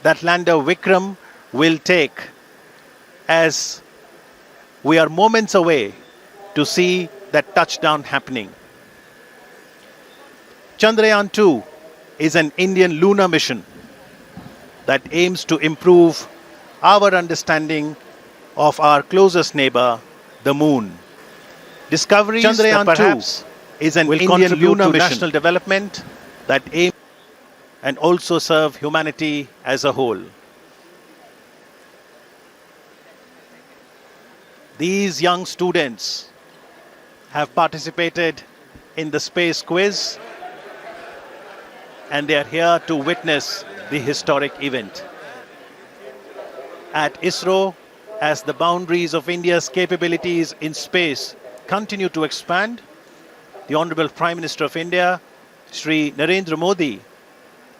that lander Vikram will take, as we are moments away to see that touchdown happening. Chandrayaan 2 is an Indian lunar mission that aims to improve our understanding of our closest neighbor, the moon. Discoveries Chandrayaan that perhaps 2 is an will Indian lunar mission national development that aims and also serve humanity as a whole. These young students have participated in the space quiz, and they are here to witness the historic event. At ISRO, as the boundaries of India's capabilities in space continue to expand, the Honorable Prime Minister of India, Shri Narendra Modi,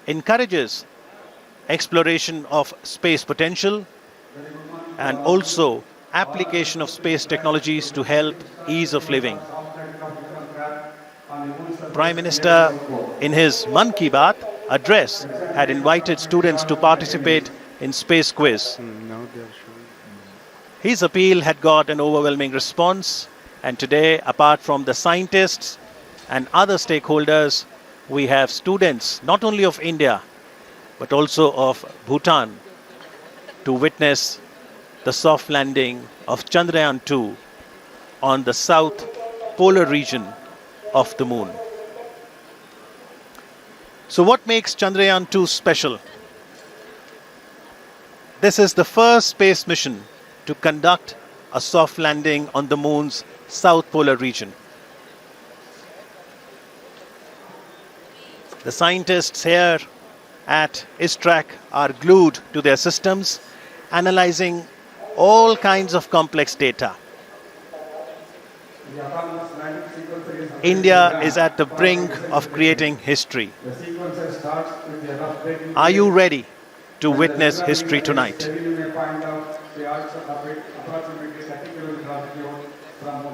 encourages exploration of space potential and also application of space technologies to help ease of living. Prime Minister, in his Mann Ki Baat address, had invited students to participate in space quiz. His appeal had got an overwhelming response, and today, apart from the scientists and other stakeholders, we have students not only of India but also of Bhutan to witness the soft landing of Chandrayaan 2 on the south polar region of the moon. So what makes Chandrayaan 2 special? This is the first space mission to conduct a soft landing on the moon's south polar region. The scientists here at ISTRAC are glued to their systems, analyzing all kinds of complex data. India is at the brink of creating history. Are you ready to witness history tonight?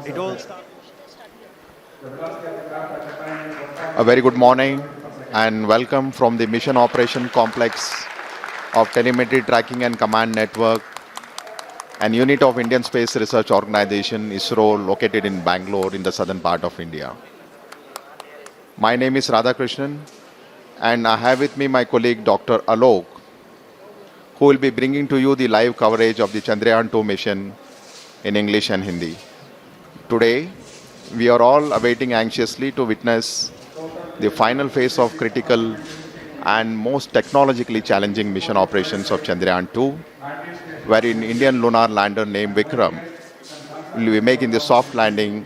It all starts. A very good morning and welcome from the Mission Operation Complex of Telemetry Tracking and Command Network, an unit of Indian Space Research Organization, ISRO, located in Bangalore in the southern part of India. My name is Radhakrishnan, and I have with me my colleague Dr. Alok, who will be bringing to you the live coverage of the Chandrayaan 2 mission in English and Hindi. Today, we are all awaiting anxiously to witness the final phase of critical and most technologically challenging mission operations of Chandrayaan 2, wherein Indian lunar lander named Vikram will be making the soft landing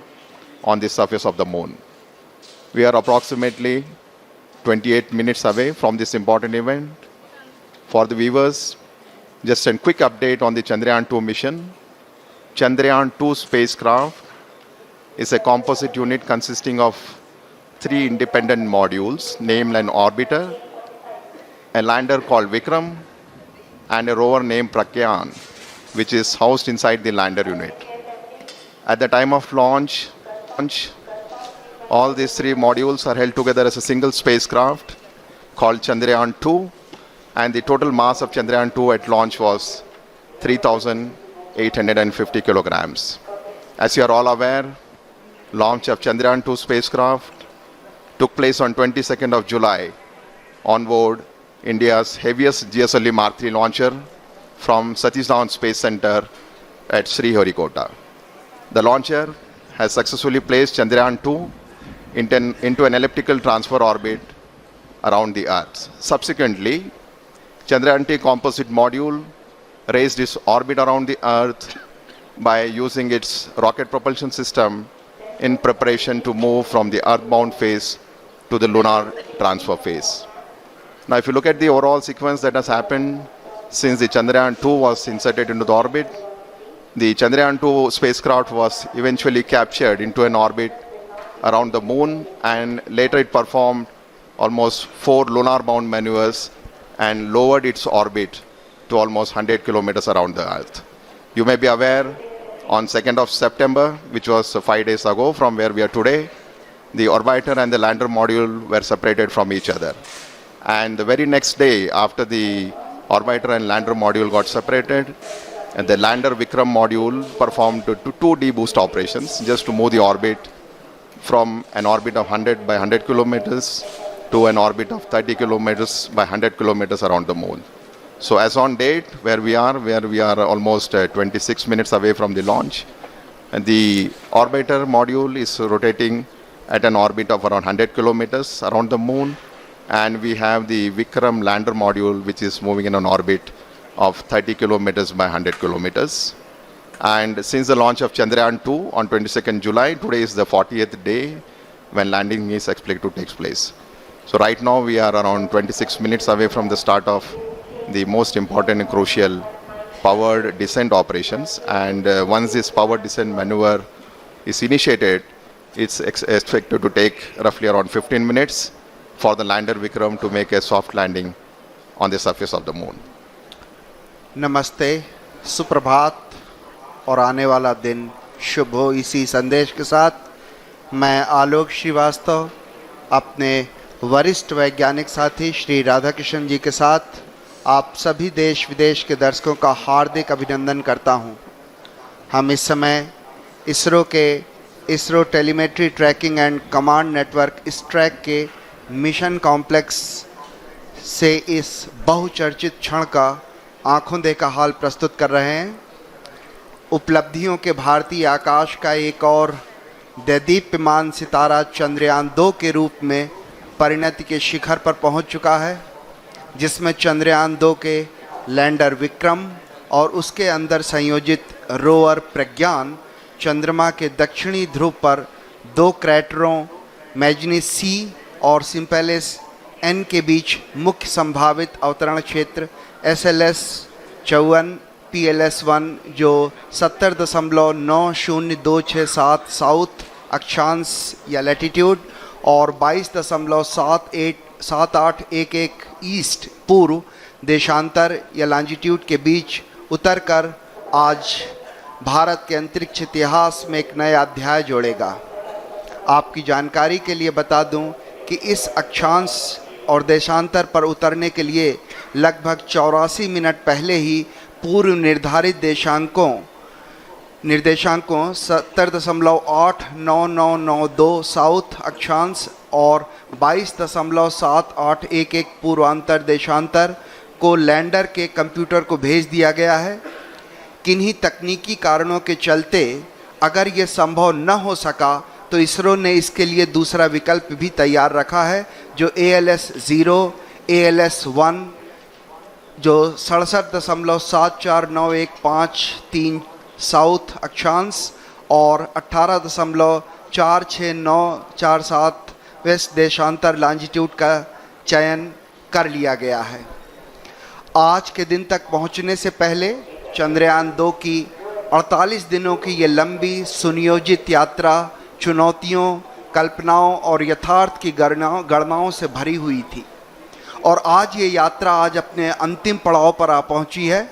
on the surface of the moon. We are approximately 28 minutes away from this important event. For the viewers, just a quick update on the Chandrayaan 2 mission. Chandrayaan 2 spacecraft is a composite unit consisting of 3 independent modules, named an orbiter, a lander called Vikram, and a rover named Pragyan, which is housed inside the lander unit. At the time of launch, all these 3 modules are held together as a single spacecraft called Chandrayaan 2, and the total mass of Chandrayaan 2 at launch was 3,850 kilograms. As you are all aware, launch of Chandrayaan 2 spacecraft took place on 22nd of July on board India's heaviest GSLV Mark III launcher from Satish Dhawan Space Center at Sriharikota. The launcher has successfully placed Chandrayaan 2 into an elliptical transfer orbit around the Earth. Subsequently, Chandrayaan 2 composite module raised its orbit around the Earth by using its rocket propulsion system in preparation to move from the earthbound phase to the lunar transfer phase. Now, if you look at the overall sequence that has happened since the Chandrayaan 2 was inserted into the orbit, the Chandrayaan 2 spacecraft was eventually captured into an orbit around the moon, and later it performed almost 4 lunar-bound maneuvers and lowered its orbit to almost 100 kilometers around the Earth. You may be aware, on 2nd of September, which was 5 days ago from where we are today, the orbiter and the lander module were separated from each other. And the very next day, after the orbiter and lander module got separated, and the lander Vikram module performed two deboost operations just to move the orbit from an orbit of 100 by 100 kilometers to an orbit of 30 kilometers by 100 kilometers around the moon. So as on date, where we are almost 26 minutes away from the launch, and the orbiter module is rotating at an orbit of around 100 kilometers around the moon, and we have the Vikram lander module, which is moving in an orbit of 30 kilometers by 100 kilometers. And since the launch of Chandrayaan-2 on 22nd July, today is the 40th day when landing is expected to take place. So right now we are around 26 minutes away from the start of the most important and crucial powered descent operations. And once this powered descent maneuver is initiated, it's expected to take roughly around 15 minutes for the lander Vikram to make a soft landing on the surface of the moon. नमस्ते, सुप्रभात और आने वाला दिन शुभ हो। इसी संदेश के साथ मैं आलोक श्रीवास्तव अपने वरिष्ठ वैज्ञानिक साथी श्री राधाकृष्ण जी के साथ आप सभी देश विदेश के दर्शकों का हार्दिक अभिनंदन करता हूं। हम इस समय ISRO telemetry tracking and command network track के मिशन कॉम्प्लेक्स से इस बहुचर्चित क्षण का आंखों देखा हाल प्रस्तुत कर रहे हैं। उपलब्धियों के भारतीय आकाश का एक और दैदीप्यमान सितारा चंद्रयान-2 के रूप में परिणति के शिखर पर पहुंच चुका है, जिसमें चंद्रयान-2 के लैंडर विक्रम और उसके अंदर संयोजित रोवर प्रज्ञान चंद्रमा के दक्षिणी ध्रुव पर 2 क्रैटरों मैग्नीज सी और सिम्पेलिस एन के बीच मुख्य संभावित अवतरण क्षेत्र SLS-54 PLS-1 जो 70.90267 साउथ अक्षांश या लैटिट्यूड और 22.7811 ईस्ट पूर्व देशांतर या लॉन्जिट्यूड के बीच उतरकर आज भारत के अंतरिक्ष इतिहास में एक नया अध्याय जोड़ेगा। आपकी जानकारी के लिए बता दूं कि इस अक्षांश और देशांतर पर उतरने के लिए लगभग 84 मिनट पहले ही पूर्व निर्धारित निर्देशांकों 70.89992 साउथ अक्षांश और 22.7811 पूर्वांतर देशांतर को लैंडर के कंप्यूटर को भेज दिया गया है। किन्हीं तकनीकी कारणों के चलते अगर ये संभव न हो सका तो इसरो ने इसके लिए दूसरा विकल्प भी तैयार रखा है, जो ALS-0, ALS-1 जो 67.74915 साउथ अक्षांश और 18.46947 वेस्ट देशांतर लॉन्जिट्यूड का चयन कर लिया गया है। आज के दिन तक पहुंचने से पहले चंद्रयान-2 की 48 दिनों की ये लंबी सुनियोजित यात्रा चुनौतियों, कल्पनाओं और यथार्थ की गणनाओं से भरी हुई थी और आज ये यात्रा अपने अंतिम पड़ाव पर आ पहुंची है।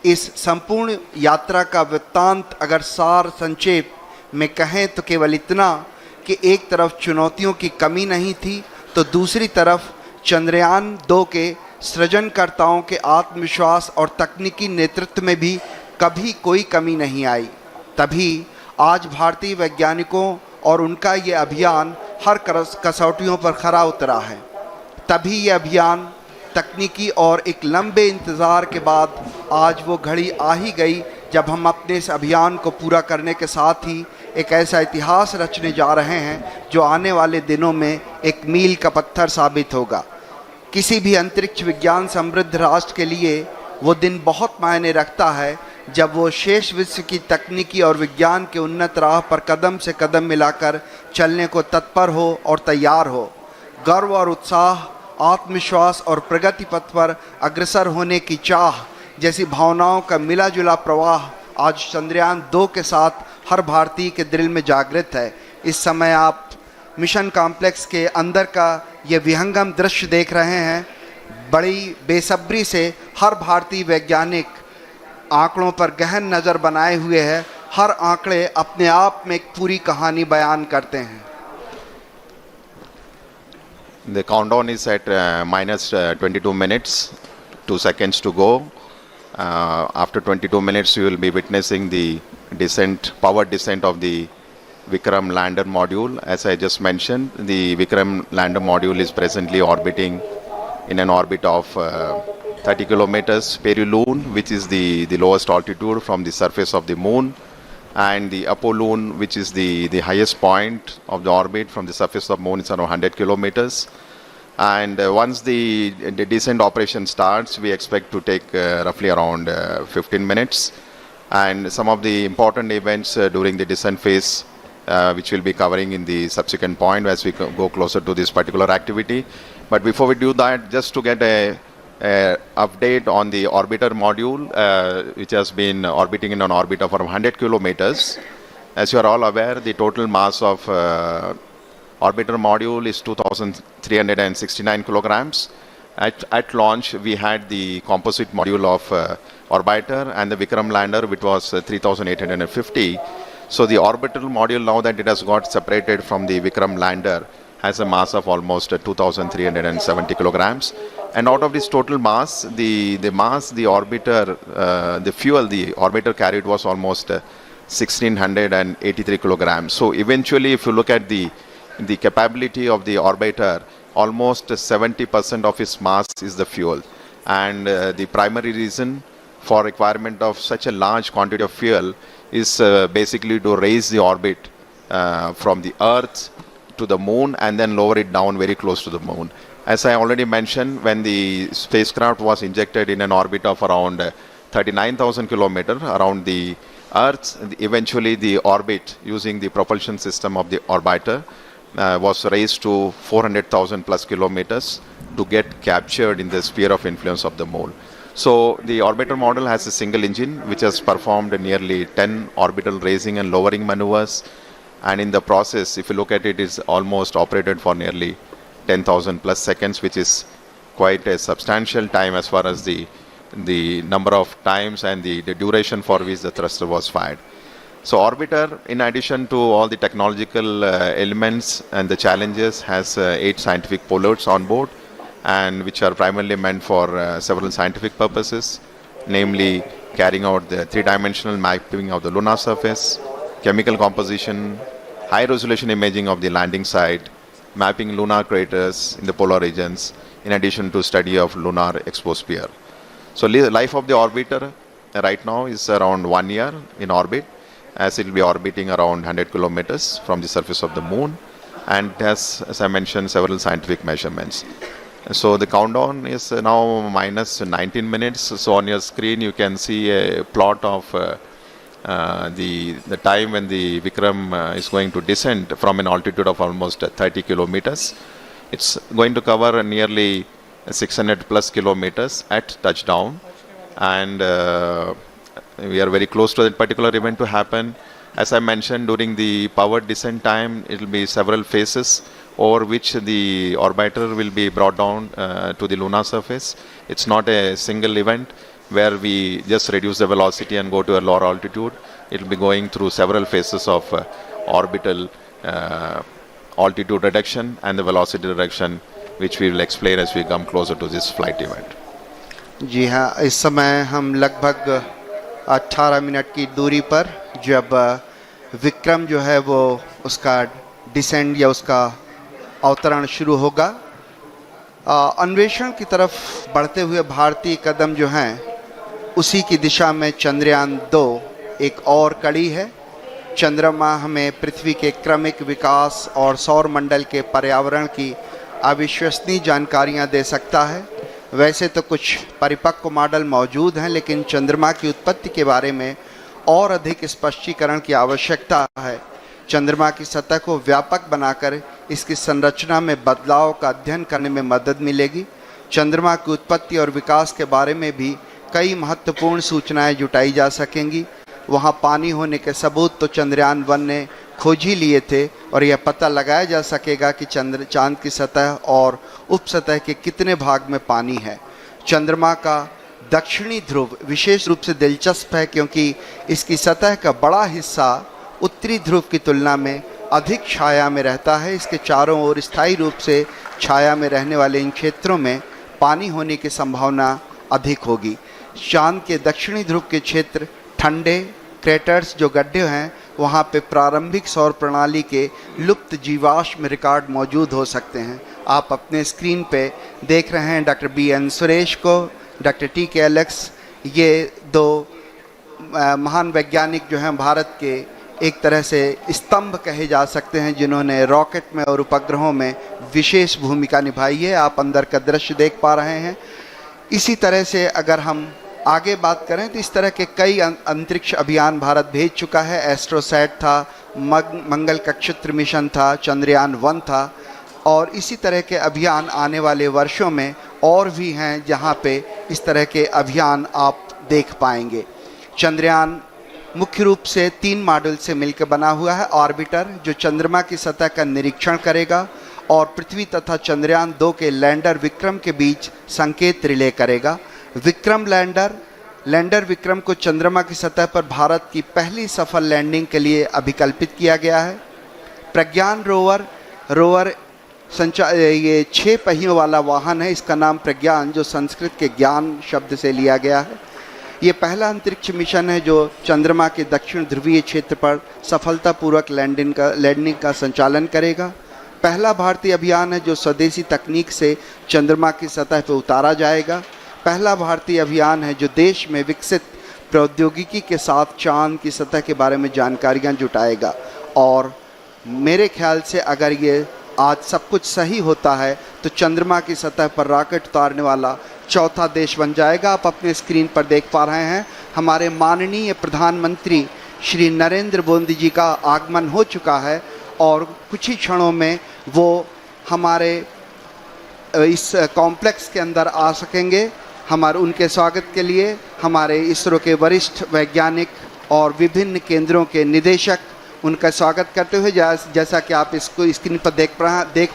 इस संपूर्ण यात्रा का वृत्तांत अगर सार संक्षेप में कहें तो केवल इतना कि एक तरफ चुनौतियों की कमी नहीं थी तो दूसरी तरफ चंद्रयान-2 के सृजनकर्ताओं के आत्मविश्वास और तकनीकी नेतृत्व में भी कभी कोई कमी नहीं आई। तभी आज भारतीय वैज्ञानिकों और उनका ये अभियान हर कसौटियों पर खरा उतरा है। तभी ये अभियान तकनीकी और एक लंबे इंतज़ार के बाद आज वो घड़ी आ ही गई जब हम अपने इस अभियान को पूरा करने के साथ ही एक ऐसा इतिहास रचने जा रहे हैं जो आने वाले दिनों में एक मील का पत्थर साबित होगा। किसी भी अंतरिक्ष विज्ञान समृद्ध राष्ट्र के लिए वो दिन बहुत मायने रखता है जब वो शेष विश्व की तकनीकी और विज्ञान के उन्नत राह पर कदम से कदम मिलाकर चलने को तत्पर हो और तैयार हो। गर्व और उत्साह, आत्मविश्वास और प्रगति पथ पर अग्रसर होने की चाह जैसी भावनाओं का मिला जुला प्रवाह आज चंद्रयान-2 के साथ हर भारतीय के दिल में जागृत है। इस समय आप मिशन कॉम्प्लेक्स के अंदर का ये विहंगम दृश्य देख रहे हैं। बड़ी बेसब्री से हर भारतीय वैज्ञानिक आंकड़ों पर गहन नज़र बनाए हुए है। हर आंकड़े अपने आप में एक पूरी कहानी बयान करते हैं। The countdown is at minus 22 minutes 2 seconds to go. After 22 minutes, you will be witnessing the powered descent of the Vikram lander module. As I just mentioned, the Vikram lander module is presently orbiting in an orbit of 30 kilometers peri-Lune, which is the lowest altitude from the surface of the moon, and the Apollune, which is the highest point of the orbit from the surface of the moon, is around 100 kilometers. And once the descent operation starts, we expect to take roughly around 15 minutes. And some of the important events during the descent phase, which we'll be covering in the subsequent point as we go closer to this particular activity. But before we do that, just to get a update on the orbiter module, which has been orbiting in an orbit of around 100 kilometers. As you are all aware, the total mass of orbiter module is 2,369 kilograms. At launch, we had the composite module of orbiter and the Vikram lander, which was 3,850. So the orbital module, now that it has got separated from the Vikram lander, has a mass of almost 2,370 kilograms. And out of this total mass, the orbiter, the fuel the orbiter carried was almost 1,683 kilograms. So eventually, if you look at the capability of the orbiter, almost 70% of its mass is the fuel. And the primary reason for requirement of such a large quantity of fuel is basically to raise the orbit from the Earth to the moon and then lower it down very close to the moon. As I already mentioned, when the spacecraft was injected in an orbit of around 39,000 kilometers around the Earth, eventually the orbit using the propulsion system of the orbiter was raised to 400,000 plus kilometers to get captured in the sphere of influence of the moon. So the orbiter model has a single engine which has performed nearly 10 orbital raising and lowering maneuvers, and in the process, if you look at it, is almost operated for nearly 10,000 plus seconds, which is quite a substantial time as far as the number of times and the duration for which the thruster was fired. So orbiter, in addition to all the technological elements and the challenges, has 8 scientific payloads on board, and which are primarily meant for several scientific purposes, namely carrying out the 3-dimensional mapping of the lunar surface, chemical composition, high-resolution imaging of the landing site, mapping lunar craters in the polar regions, in addition to study of lunar exosphere. So life of the orbiter right now is around 1 year in orbit, as it will be orbiting around 100 kilometers from the surface of the moon, and has, as I mentioned, several scientific measurements. So the countdown is now minus 19 minutes. So on your screen you can see a plot of the time when the Vikram is going to descend from an altitude of almost 30 kilometers. It's going to cover nearly 600 plus kilometers at touchdown, and we are very close to that particular event to happen. As I mentioned, during the powered descent time, it will be several phases over which the orbiter will be brought down to the lunar surface. It's not a single event where we just reduce the velocity and go to a lower altitude. It will be going through several phases of orbital altitude reduction and the velocity reduction, which we will explain as we come closer to this flight event. जी हाँ, इस समय हम लगभग 18 minute की दूरी पर जब विक्रम जो है वो उसका डिसेंड या उसका अवतरण शुरू होगा, अन्वेषण की तरफ बढ़ते हुए भारतीय कदम जो हैं उसी की दिशा में चंद्रयान 2 एक और कड़ी है। चंद्रमा हमें पृथ्वी के क्रमिक विकास और सौर मंडल के पर्यावरण की अविश्वसनीय जानकारियां दे सकता है। वैसे तो कुछ परिपक्व मॉडल मौजूद हैं, लेकिन चंद्रमा की उत्पत्ति के बारे में और अधिक स्पष्टीकरण की आवश्यकता है। चंद्रमा की सतह को व्यापक बनाकर इसकी संरचना में बदलाव का अध्ययन करने में मदद मिलेगी। चंद्रमा की उत्पत्ति और विकास के बारे में भी कई महत्वपूर्ण सूचनाएं जुटाई जा सकेंगी। वहां पानी होने के सबूत तो चंद्रयान 1 ने खोज ही लिए थे, और यह पता लगाया जा सकेगा कि चांद की सतह और उपसतह के कितने भाग में पानी है। चंद्रमा का दक्षिणी ध्रुव विशेष रूप से दिलचस्प है, क्योंकि इसकी सतह का बड़ा हिस्सा उत्तरी ध्रुव की तुलना में अधिक छाया में रहता है। इसके चारों ओर स्थायी रूप से छाया में रहने वाले इन क्षेत्रों में पानी होने की संभावना अधिक होगी। चांद के दक्षिणी ध्रुव के क्षेत्र ठंडे क्रेटर्स जो गड्ढे हैं वहाँ पे प्रारंभिक सौर प्रणाली के लुप्त जीवाश्म रिकॉर्ड मौजूद हो सकते हैं। आप अपने स्क्रीन पे देख रहे हैं डॉक्टर BN सुरेश को, डॉक्टर TK एलेक्स, ये दो महान वैज्ञानिक जो हैं भारत के एक तरह से स्तंभ कहे जा सकते हैं, जिन्होंने रॉकेट में और उपग्रहों में विशेष भूमिका निभाई है। आप अंदर का दृश्य देख पा रहे हैं। इसी तरह से अगर हम आगे बात करें तो इस तरह के कई अंतरिक्ष अभियान भारत भेज चुका है। एस्ट्रोसैट था, मंगल कक्षत्र मिशन था, चंद्रयान 1 था, और इसी तरह के अभियान आने वाले वर्षों में और भी हैं जहां पे इस तरह के अभियान आप देख पाएंगे। चंद्रयान मुख्य रूप से 3 मॉड्यूल से मिलकर बना हुआ है। ऑर्बिटर जो चंद्रमा की सतह का निरीक्षण करेगा और पृथ्वी तथा चंद्रयान 2 के लैंडर विक्रम के बीच संकेत रिले करेगा। विक्रम लैंडर विक्रम को चंद्रमा की सतह पर भारत की पहली सफल लैंडिंग के लिए अभिकल्पित किया गया है। प्रज्ञान रोवर ये 6 पहियों वाला वाहन है। इसका नाम प्रज्ञान जो संस्कृत के ज्ञान शब्द से लिया गया है। ये पहला अंतरिक्ष मिशन है जो चंद्रमा के दक्षिण ध्रुवीय क्षेत्र पर सफलतापूर्वक लैंडिंग का संचालन करेगा। पहला भारतीय अभियान है जो स्वदेशी तकनीक से चंद्रमा की सतह पर उतारा जाएगा। पहला भारतीय अभियान है जो देश में विकसित प्रौद्योगिकी के साथ चांद की सतह के बारे में जानकारियां जुटाएगा। और मेरे ख्याल से अगर ये आज सब कुछ सही होता है तो चंद्रमा की सतह पर रॉकेट उतारने वाला चौथा देश बन जाएगा। आप अपने स्क्रीन पर देख पा रहे हैं हमारे माननीय प्रधानमंत्री श्री नरेंद्र मोदी जी का आगमन हो चुका है और कुछ ही क्षणों में वो हमारे इस कॉम्प्लेक्स के अंदर आ सकेंगे। हमारे उनके स्वागत के लिए हमारे इसरो के वरिष्ठ वैज्ञानिक और विभिन्न केंद्रों के निदेशक उनका स्वागत करते हुए जैसा कि आप इसको स्क्रीन पर देख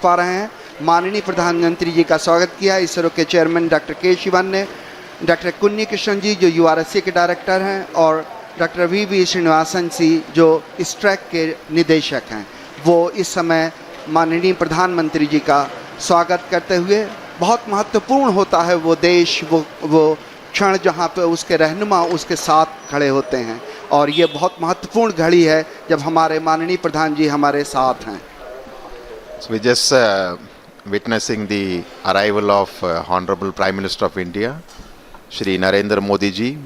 पा रहे हैं, माननीय प्रधानमंत्री जी का स्वागत किया। इसरो के चेयरमैन डॉक्टर के शिवन ने, डॉक्टर कुन्नी कृष्णन जी जो URSC के डायरेक्टर हैं और डॉक्टर VV श्रीनिवासन जी जो इस ट्रैक के निदेशक हैं, वो इस समय माननीय प्रधानमंत्री जी का स्वागत करते हुए, बहुत महत्वपूर्ण होता है वो देश, वो क्षण जहाँ पे उसके रहनुमा उसके साथ खड़े होते हैं, और ये बहुत महत्वपूर्ण घड़ी है जब हमारे माननीय प्रधान जी हमारे साथ हैं। So we just witnessing the arrival of Honorable Prime Minister of India, Shri Narendra Modi ji,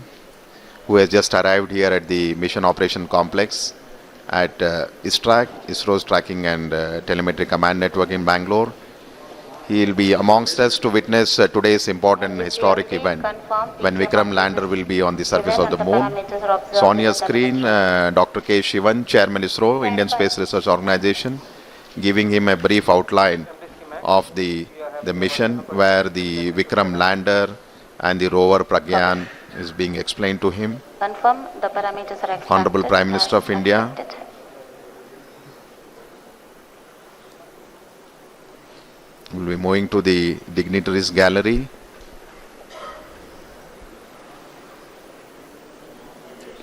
who has just arrived here at the Mission Operation Complex at ISTRAC, ISRO's Tracking and Telemetry Command Network in Bangalore. He will be amongst us to witness today's important historic event when Vikram lander will be on the surface of the moon. So on your screen, Dr. K. Shivan, Chairman ISRO, Indian Space Research Organization, giving him a brief outline of the mission where the Vikram lander and the rover Pragyan is being explained to him. Confirm the parameters are accepted. Honorable Prime Minister of India. We'll be moving to the dignitaries gallery.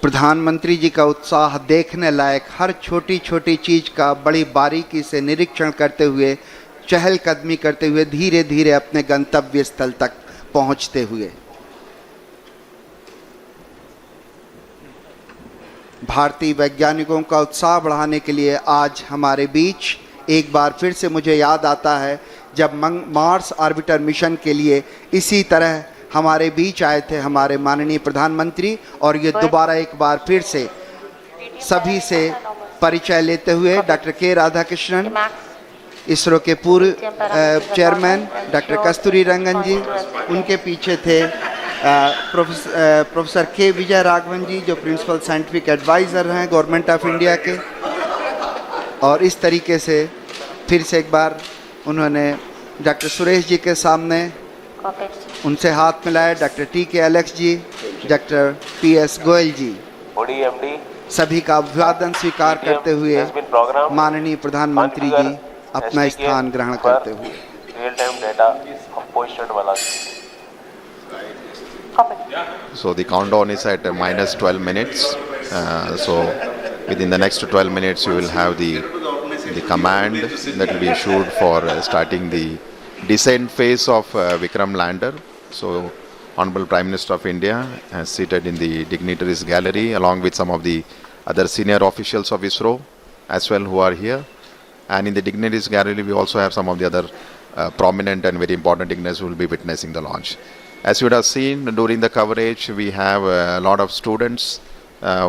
प्रधानमंत्री जी का उत्साह देखने लायक, हर छोटी छोटी चीज का बड़ी बारीकी से निरीक्षण करते हुए, चहलकदमी करते हुए धीरे धीरे अपने गंतव्य स्थल तक पहुंचते हुए। भारतीय वैज्ञानिकों का उत्साह बढ़ाने के लिए आज हमारे बीच एक बार फिर से मुझे याद आता है जब मार्स ऑर्बिटर मिशन के लिए इसी तरह हमारे बीच आए थे हमारे माननीय प्रधानमंत्री, और ये दोबारा एक बार फिर से सभी से परिचय लेते हुए डॉक्टर के राधाकृष्णन, इसरो के पूर्व चेयरमैन डॉक्टर कस्तूरी रंगन जी, उनके पीछे थे प्रोफेसर के विजय राघवन जी जो प्रिंसिपल साइंटिफिक एडवाइज़र हैं गवर्नमेंट ऑफ इंडिया के, और इस तरीके से फिर से एक बार उन्होंने डॉक्टर सुरेश जी के सामने उनसे हाथ मिलाए, डॉक्टर TK एलेक्स जी, डॉक्टर PS गोयल जी, सभी का अभिवादन स्वीकार करते हुए माननीय प्रधानमंत्री जी अपना स्थान ग्रहण करते हुए। So the countdown is at minus 12 minutes. So within the next 12 minutes you will have the command that will be issued for starting the descent phase of Vikram lander. So Honorable Prime Minister of India is seated in the dignitaries gallery along with some of the other senior officials of ISRO as well who are here. And in the dignitaries gallery, we also have some of the other prominent and very important dignitaries who will be witnessing the launch. As you would have seen during the coverage, we have a lot of students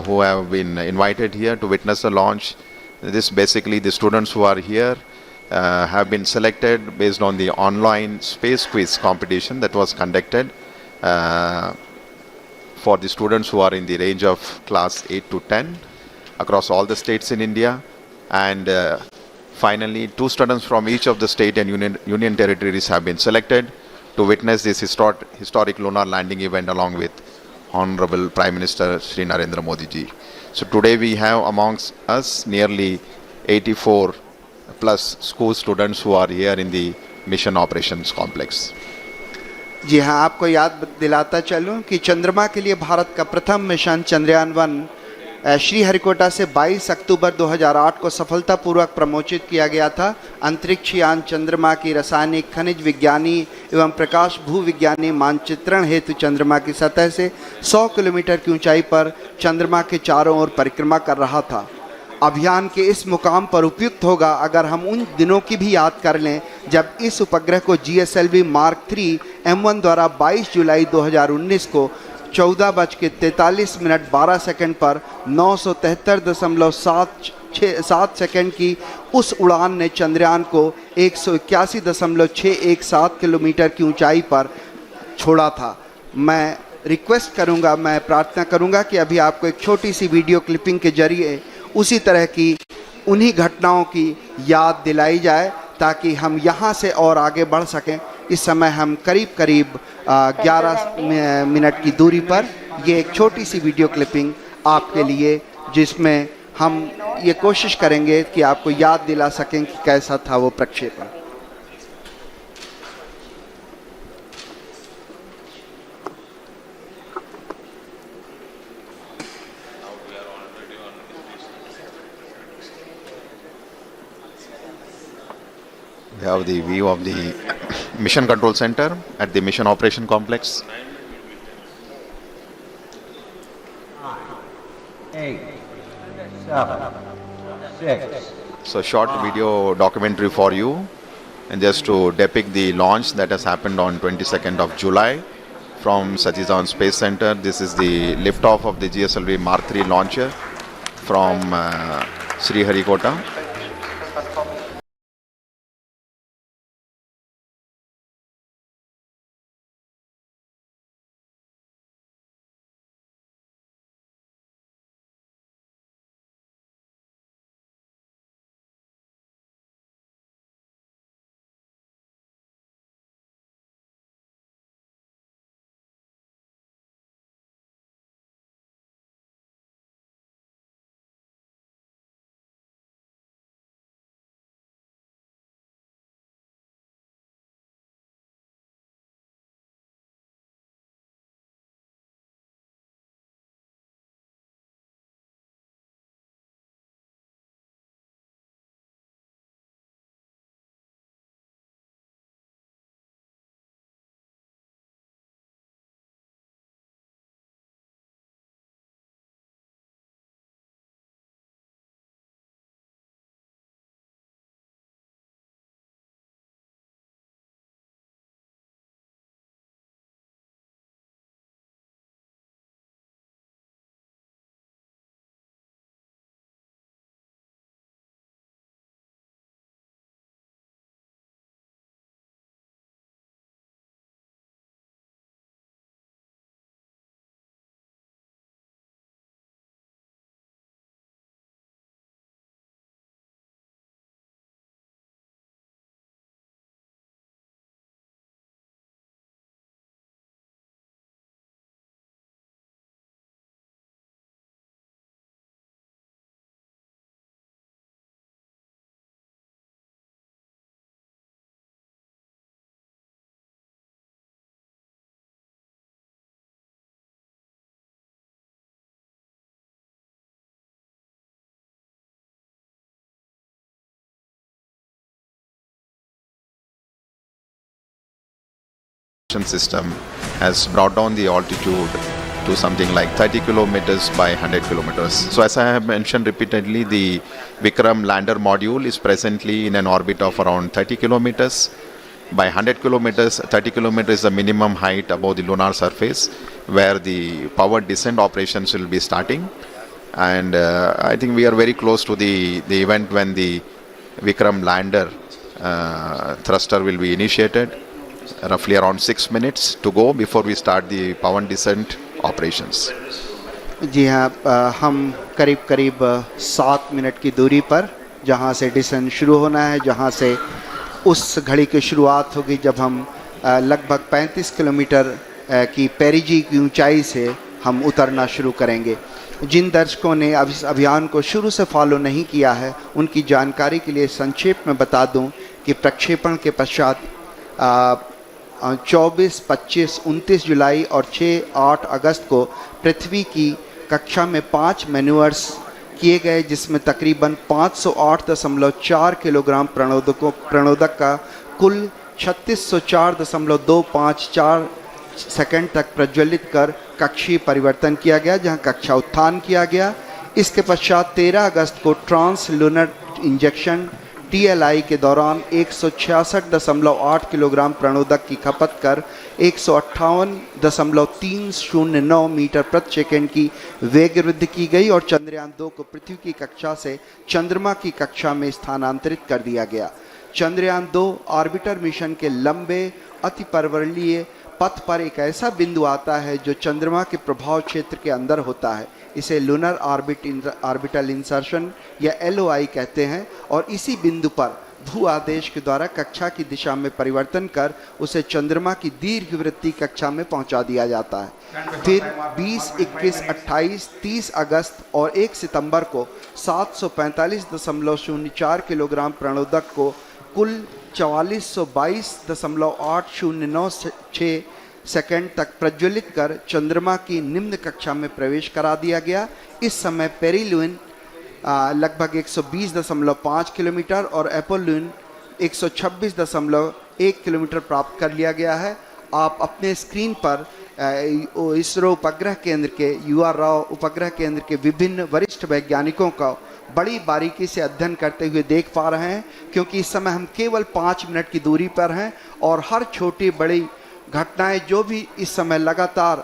who have been invited here to witness the launch. This basically the students who are here have been selected based on the online space quiz competition that was conducted for the students who are in the range of class 8 to 10 across all the states in India. And finally, 2 students from each of the state and union territories have been selected to witness this historic lunar landing event along with Honorable Prime Minister Shri Narendra Modi ji. So today we have amongst us nearly 84 plus school students who are here in the Mission Operations Complex. जी हाँ, आपको याद दिलाता चलूं कि चंद्रमा के लिए भारत का प्रथम मिशन चंद्रयान-1 श्रीहरिकोटा से 22 अक्टूबर 2008 को सफलतापूर्वक प्रमोचित किया गया था। अंतरिक्ष यान चंद्रमा की रासायनिक, खनिज विज्ञानी एवं प्रकाश भूविज्ञानी मानचित्रण हेतु चंद्रमा की सतह से 100 किलोमीटर की ऊंचाई पर चंद्रमा के चारों ओर परिक्रमा कर रहा था। अभियान के इस मुकाम पर उपयुक्त होगा अगर हम उन दिनों की भी याद कर लें जब इस उपग्रह को GSLV Mark 3 M1 द्वारा 22 जुलाई 2019 को 14:43 पर 973.7 सेकंड की उस उड़ान ने चंद्रयान को 181.617 किलोमीटर की ऊंचाई पर छोड़ा था। मैं रिक्वेस्ट करूंगा, मैं प्रार्थना करूंगा कि अभी आपको एक छोटी सी वीडियो क्लिपिंग के जरिए उसी तरह की उन्हीं घटनाओं की याद दिलाई जाए ताकि हम यहाँ से और आगे बढ़ सकें। इस समय हम करीब 11 मिनट की दूरी पर ये एक छोटी सी वीडियो क्लिपिंग आपके लिए, जिसमें हम ये कोशिश करेंगे कि आपको याद दिला सकें कि कैसा था वो प्रक्षेपण। We have the view of the Mission Control Center at the Mission Operation Complex. 8, 7, 6. So short video documentary for you and just to depict the launch that has happened on 22nd of July from Satish Dhawan Space Center. This is the liftoff of the GSLV Mark 3 launcher from Sriharikota. system has brought down the altitude to something like 30 kilometers by 100 kilometers. So as I have mentioned repeatedly, the Vikram lander module is presently in an orbit of around 30 kilometers. By 100 kilometers, 30 kilometers is the minimum height above the lunar surface where the powered descent operations will be starting. And I think we are very close to the event when the Vikram lander thruster will be initiated. Roughly around 6 minutes to go before we start the power descent operations. जी हाँ, हम करीब करीब 7 minute की दूरी पर जहाँ से decent शुरू होना है, जहाँ से उस घड़ी की शुरुआत होगी जब हम लगभग 35 किलोमीटर की पेरिजी की ऊंचाई से हम उतरना शुरू करेंगे। जिन दर्शकों ने अब इस अभियान को शुरू से फॉलो नहीं किया है, उनकी जानकारी के लिए संक्षेप में बता दूं कि प्रक्षेपण के पश्चात 24, 25, 29 जुलाई और 6-8 अगस्त को पृथ्वी की कक्षा में 5 मैन्यूअर्स किए गए, जिसमें तकरीबन 508.4 किलोग्राम प्रणोदक का कुल 3604.254 सेकंड तक प्रज्वलित कर कक्षीय परिवर्तन किया गया, जहां कक्षा उत्थान किया गया। इसके पश्चात 13 अगस्त को ट्रांस लूनर इंजेक्शन TLI के दौरान 166.8 किलोग्राम प्रणोदक की खपत कर 158.309 मीटर प्रति सेकंड की वेग वृद्धि की गई और चंद्रयान 2 को पृथ्वी की कक्षा से चंद्रमा की कक्षा में स्थानांतरित कर दिया गया। चंद्रयान 2 ऑर्बिटर मिशन के लंबे अतिपर्वणीय पथ पर एक ऐसा बिंदु आता है जो चंद्रमा के प्रभाव क्षेत्र के अंदर होता है। इसे लूनर ऑर्बिटल इंसर्शन या LOI कहते हैं और इसी बिंदु पर भू आदेश के द्वारा कक्षा की दिशा में परिवर्तन कर उसे चंद्रमा की दीर्घवृत्तीय कक्षा में पहुंचा दिया जाता है। फिर 20, 21, 28, 30 अगस्त और 1 सितंबर को 745.04 किलोग्राम प्रणोदक को कुल 4422.809 सेकंड तक प्रज्वलित कर चंद्रमा की निम्न कक्षा में प्रवेश करा दिया गया। इस समय पेरिलुइन लगभग 120.5 किलोमीटर और एपोलुइन 126.1 किलोमीटर प्राप्त कर लिया गया है। आप अपने स्क्रीन पर इसरो उपग्रह केंद्र के UR राव उपग्रह केंद्र के विभिन्न वरिष्ठ वैज्ञानिकों का बड़ी बारीकी से अध्ययन करते हुए देख पा रहे हैं, क्योंकि इस समय हम केवल 5 मिनट की दूरी पर हैं और हर छोटी बड़ी घटनाएं जो भी इस समय लगातार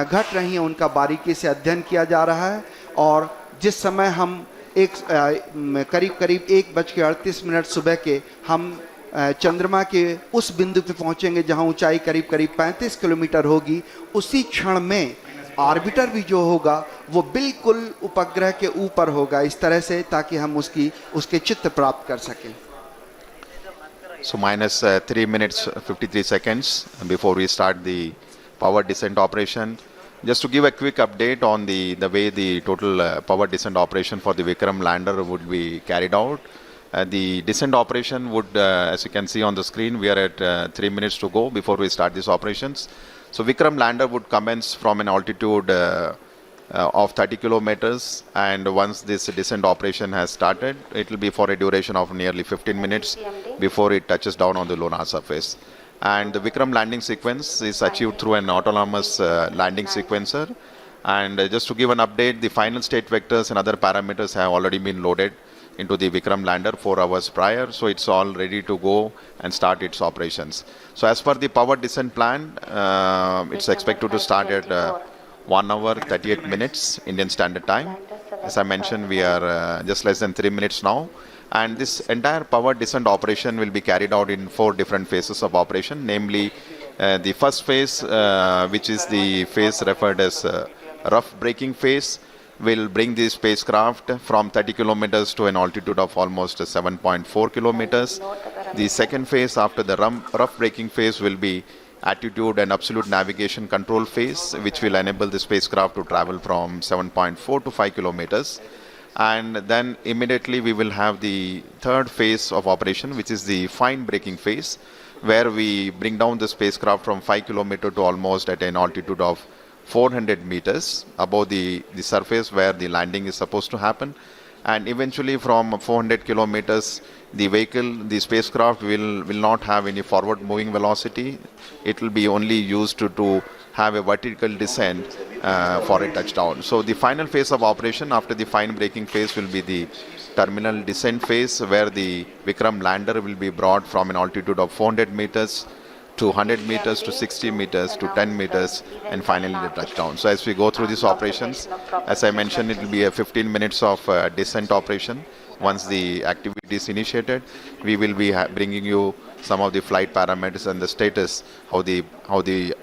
घट रही हैं उनका बारीकी से अध्ययन किया जा रहा है। और जिस समय हम करीब 1:38 सुबह के हम चंद्रमा के उस बिंदु पे पहुंचेंगे जहां ऊंचाई करीब 35 किलोमीटर होगी, उसी क्षण में ऑर्बिटर भी जो होगा वो बिल्कुल उपग्रह के ऊपर होगा, इस तरह से ताकि हम उसके चित्र प्राप्त कर सकें। So minus 3 minutes 53 seconds before we start the power descent operation. Just to give a quick update on the way the total power descent operation for the Vikram lander would be carried out. The descent operation would, as you can see on the screen, we are at 3 minutes to go before we start these operations. So Vikram lander would commence from an altitude of 30 kilometers, and once this descent operation has started, it will be for a duration of nearly 15 minutes before it touches down on the lunar surface. And the Vikram landing sequence is achieved through an autonomous landing sequencer. And just to give an update, the final state vectors and other parameters have already been loaded into the Vikram lander 4 hours prior, so it's all ready to go and start its operations. So as per the power descent plan, it's expected to start at 1 hour 38 minutes Indian Standard Time. As I mentioned, we are just less than 3 minutes now, and this entire power descent operation will be carried out in 4 different phases of operation, namely the first phase, which is the phase referred as rough braking phase, will bring the spacecraft from 30 kilometers to an altitude of almost 7.4 kilometers. The second phase after the rough braking phase will be attitude and absolute navigation control phase, which will enable the spacecraft to travel from 7.4 to 5 kilometers. And then immediately we will have the third phase of operation, which is the fine braking phase, where we bring down the spacecraft from 5 kilometers to almost at an altitude of 400 meters above the surface where the landing is supposed to happen. and eventually from 400 kilometers, the spacecraft will not have any forward moving velocity. It will be only used to have a vertical descent for a touchdown. So the final phase of operation after the fine braking phase will be the terminal descent phase, where the Vikram lander will be brought from an altitude of 400 meters to 100 meters to 60 meters to 10 meters and finally the touchdown. So as we go through these operations, as I mentioned, it will be a 15 minutes of descent operation. Once the activity is initiated, we will be bringing you some of the flight parameters and the status, how the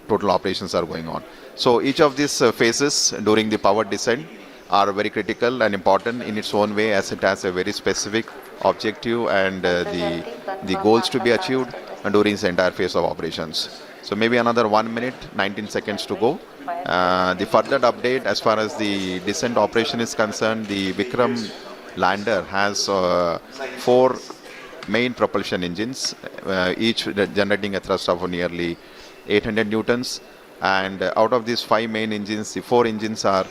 total operations are going on. So each of these phases during the powered descent are very critical and important in its own way, as it has a very specific objective and the goals to be achieved during this entire phase of operations. So maybe another 1 minute, 19 seconds to go. The further update as far as the descent operation is concerned, the Vikram lander has 4 main propulsion engines, each generating a thrust of nearly 800 newtons. And out of these 5 main engines, the 4 engines are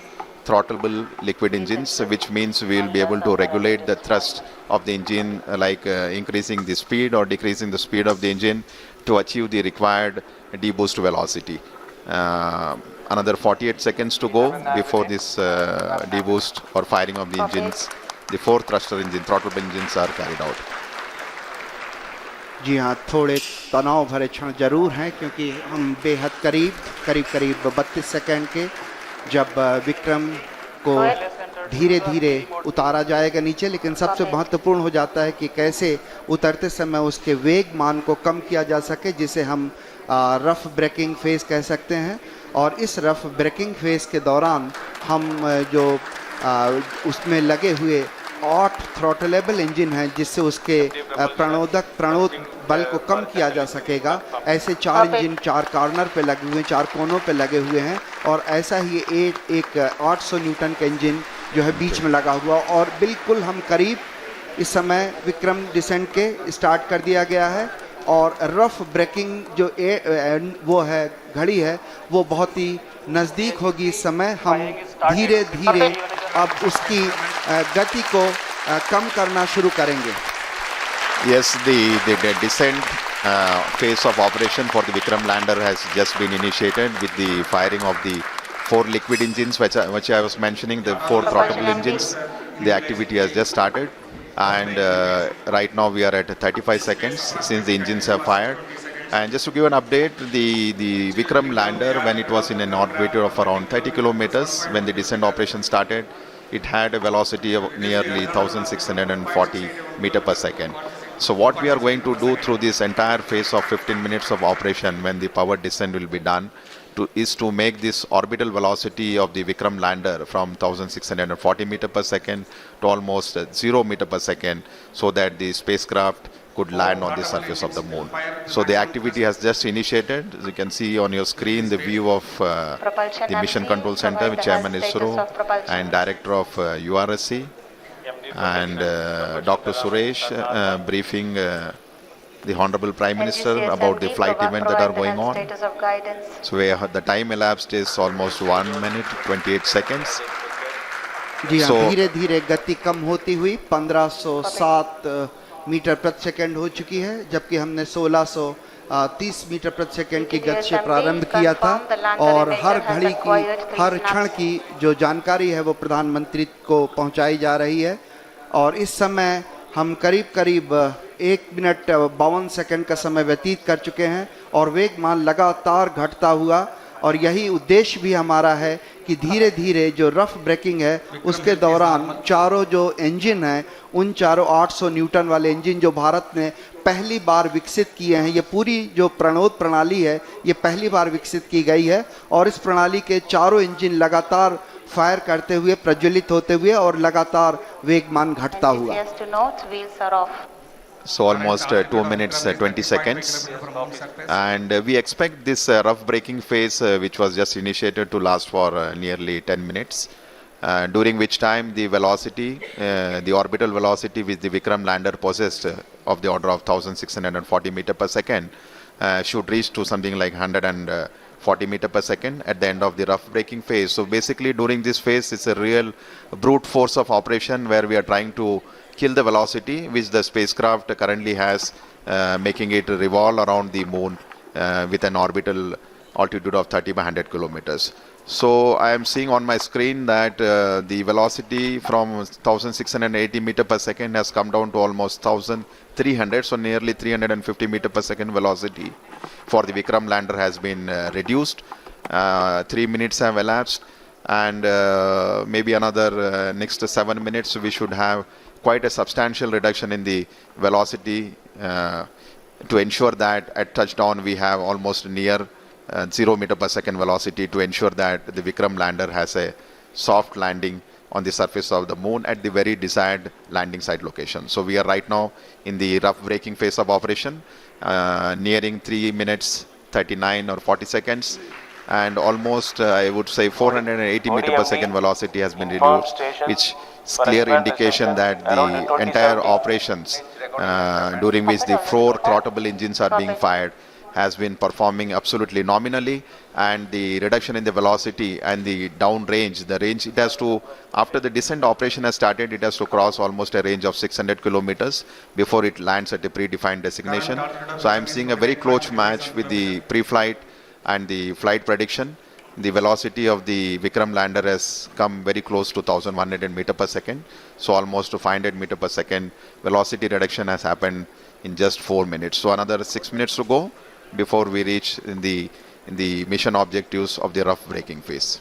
throttleable liquid engines, which means we will be able to regulate the thrust of the engine, like increasing the speed or decreasing the speed of the engine to achieve the required deboost velocity. Another 48 seconds to go before this deboost or firing of the engines. The 4 thruster engine, throttleable engines are carried out. जी हाँ, थोड़े तनाव भरे क्षण जरूर हैं, क्योंकि हम बेहद करीब 32 सेकंड के जब विक्रम को धीरे धीरे उतारा जाएगा नीचे, लेकिन सबसे महत्वपूर्ण हो जाता है कि कैसे उतरते समय उसके वेग मान को कम किया जा सके, जिसे हम रफ ब्रेकिंग फेज कह सकते हैं। और इस रफ ब्रेकिंग फेज के दौरान हम जो उसमें लगे हुए 8 थ्रॉटलेबल इंजन हैं, जिससे उसके प्रणोद बल को कम किया जा सकेगा। ऐसे 4 इंजन 4 कॉर्नर पे लगे हुए हैं, 4 कोनों पे लगे हुए हैं, और ऐसा ही एक 800 न्यूटन का इंजन जो है बीच में लगा हुआ। और बिल्कुल हम करीब इस समय विक्रम डिसेंट के स्टार्ट कर दिया गया है, और रफ ब्रेकिंग जो वो है घड़ी है, वो बहुत ही नज़दीक होगी। इस समय हम धीरे धीरे अब उसकी गति को कम करना शुरू करेंगे। Yes, the descent phase of operation for the Vikram lander has just been initiated with the firing of the 4 liquid engines, which I was mentioning, the 4 throttleable engines. The activity has just started, and right now we are at 35 seconds since the engines have fired. And just to give an update, the Vikram lander, when it was in an orbit of around 30 kilometers, when the descent operation started, it had a velocity of nearly 1640 meter per second. So what we are going to do through this entire phase of 15 minutes of operation, when the powered descent will be done, is to make this orbital velocity of the Vikram lander from 1640 meter per second to almost 0 meter per second, so that the spacecraft could land on the surface of the moon. So the activity has just initiated. As you can see on your screen, the view of the Mission Control Center with Chairman ISRO and Director of URSC, and Dr. Suresh briefing the Honorable Prime Minister about the flight event that are going on. So the time elapsed is almost 1 minute 28 seconds. जी हाँ, धीरे धीरे गति कम होती हुई 1507 metre प्रति second हो चुकी है, जबकि हमने 1630 मीटर प्रति सेकंड की गति से प्रारंभ किया था। और हर घड़ी की, हर क्षण की जो जानकारी है वो प्रधानमंत्री को पहुंचाई जा रही है। और इस समय हम करीब 1 मिनट 52 सेकंड का समय व्यतीत कर चुके हैं, और वेगमान लगातार घटता हुआ। और यही उद्देश्य भी हमारा है कि धीरे धीरे जो रफ ब्रेकिंग है उसके दौरान चारों जो इंजन हैं, उन चारों 800 न्यूटन वाले इंजन जो भारत ने पहली बार विकसित किए हैं, ये पूरी जो प्रणोद प्रणाली है ये पहली बार विकसित की गई है। और इस प्रणाली के चारों इंजन लगातार फायर करते हुए, प्रज्वलित होते हुए और लगातार वेगमान घटता हुआ। So almost 2 minutes 20 seconds, and we expect this rough braking phase, which was just initiated, to last for nearly 10 minutes, during which time the velocity, the orbital velocity which the Vikram lander possessed of the order of 1640 meter per second should reach to something like 40 meter per second at the end of the rough braking phase. So basically during this phase, it's a real brute force of operation where we are trying to kill the velocity which the spacecraft currently has, making it revolve around the moon with an orbital altitude of 30 by 100 kilometers. So I am seeing on my screen that the velocity from 1680 meter per second has come down to almost 1300, so nearly 350 meter per second velocity for the Vikram lander has been reduced. 3 minutes have elapsed, and maybe another next 7 minutes we should have quite a substantial reduction in the velocity to ensure that at touchdown we have almost near 0 meter per second velocity to ensure that the Vikram lander has a soft landing on the surface of the moon at the very desired landing site location. So we are right now in the rough braking phase of operation, nearing 3 minutes 39 or 40 seconds, and almost I would say 480 meter per second velocity has been reduced, which is clear indication that the entire operations during which the 4 throttleable engines are being fired has been performing absolutely nominally, and the reduction in the velocity and the down range, the range it has to, after the descent operation has started, it has to cross almost a range of 600 kilometers before it lands at a predefined destination. So I am seeing a very close match with the pre-flight and the flight prediction. The velocity of the Vikram lander has come very close to 1100 meter per second. So almost to 500 meter per second velocity reduction has happened in just 4 minutes. So another 6 minutes to go before we reach in the mission objectives of the rough braking phase.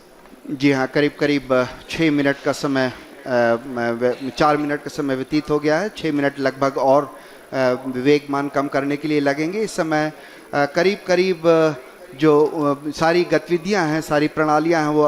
जी हाँ, करीब 6 minute का समय 4 minute का समय व्यतीत हो गया है। 6 मिनट लगभग और वेगमान कम करने के लिए लगेंगे। इस समय करीब जो सारी गतिविधियां हैं, सारी प्रणालियां हैं, वो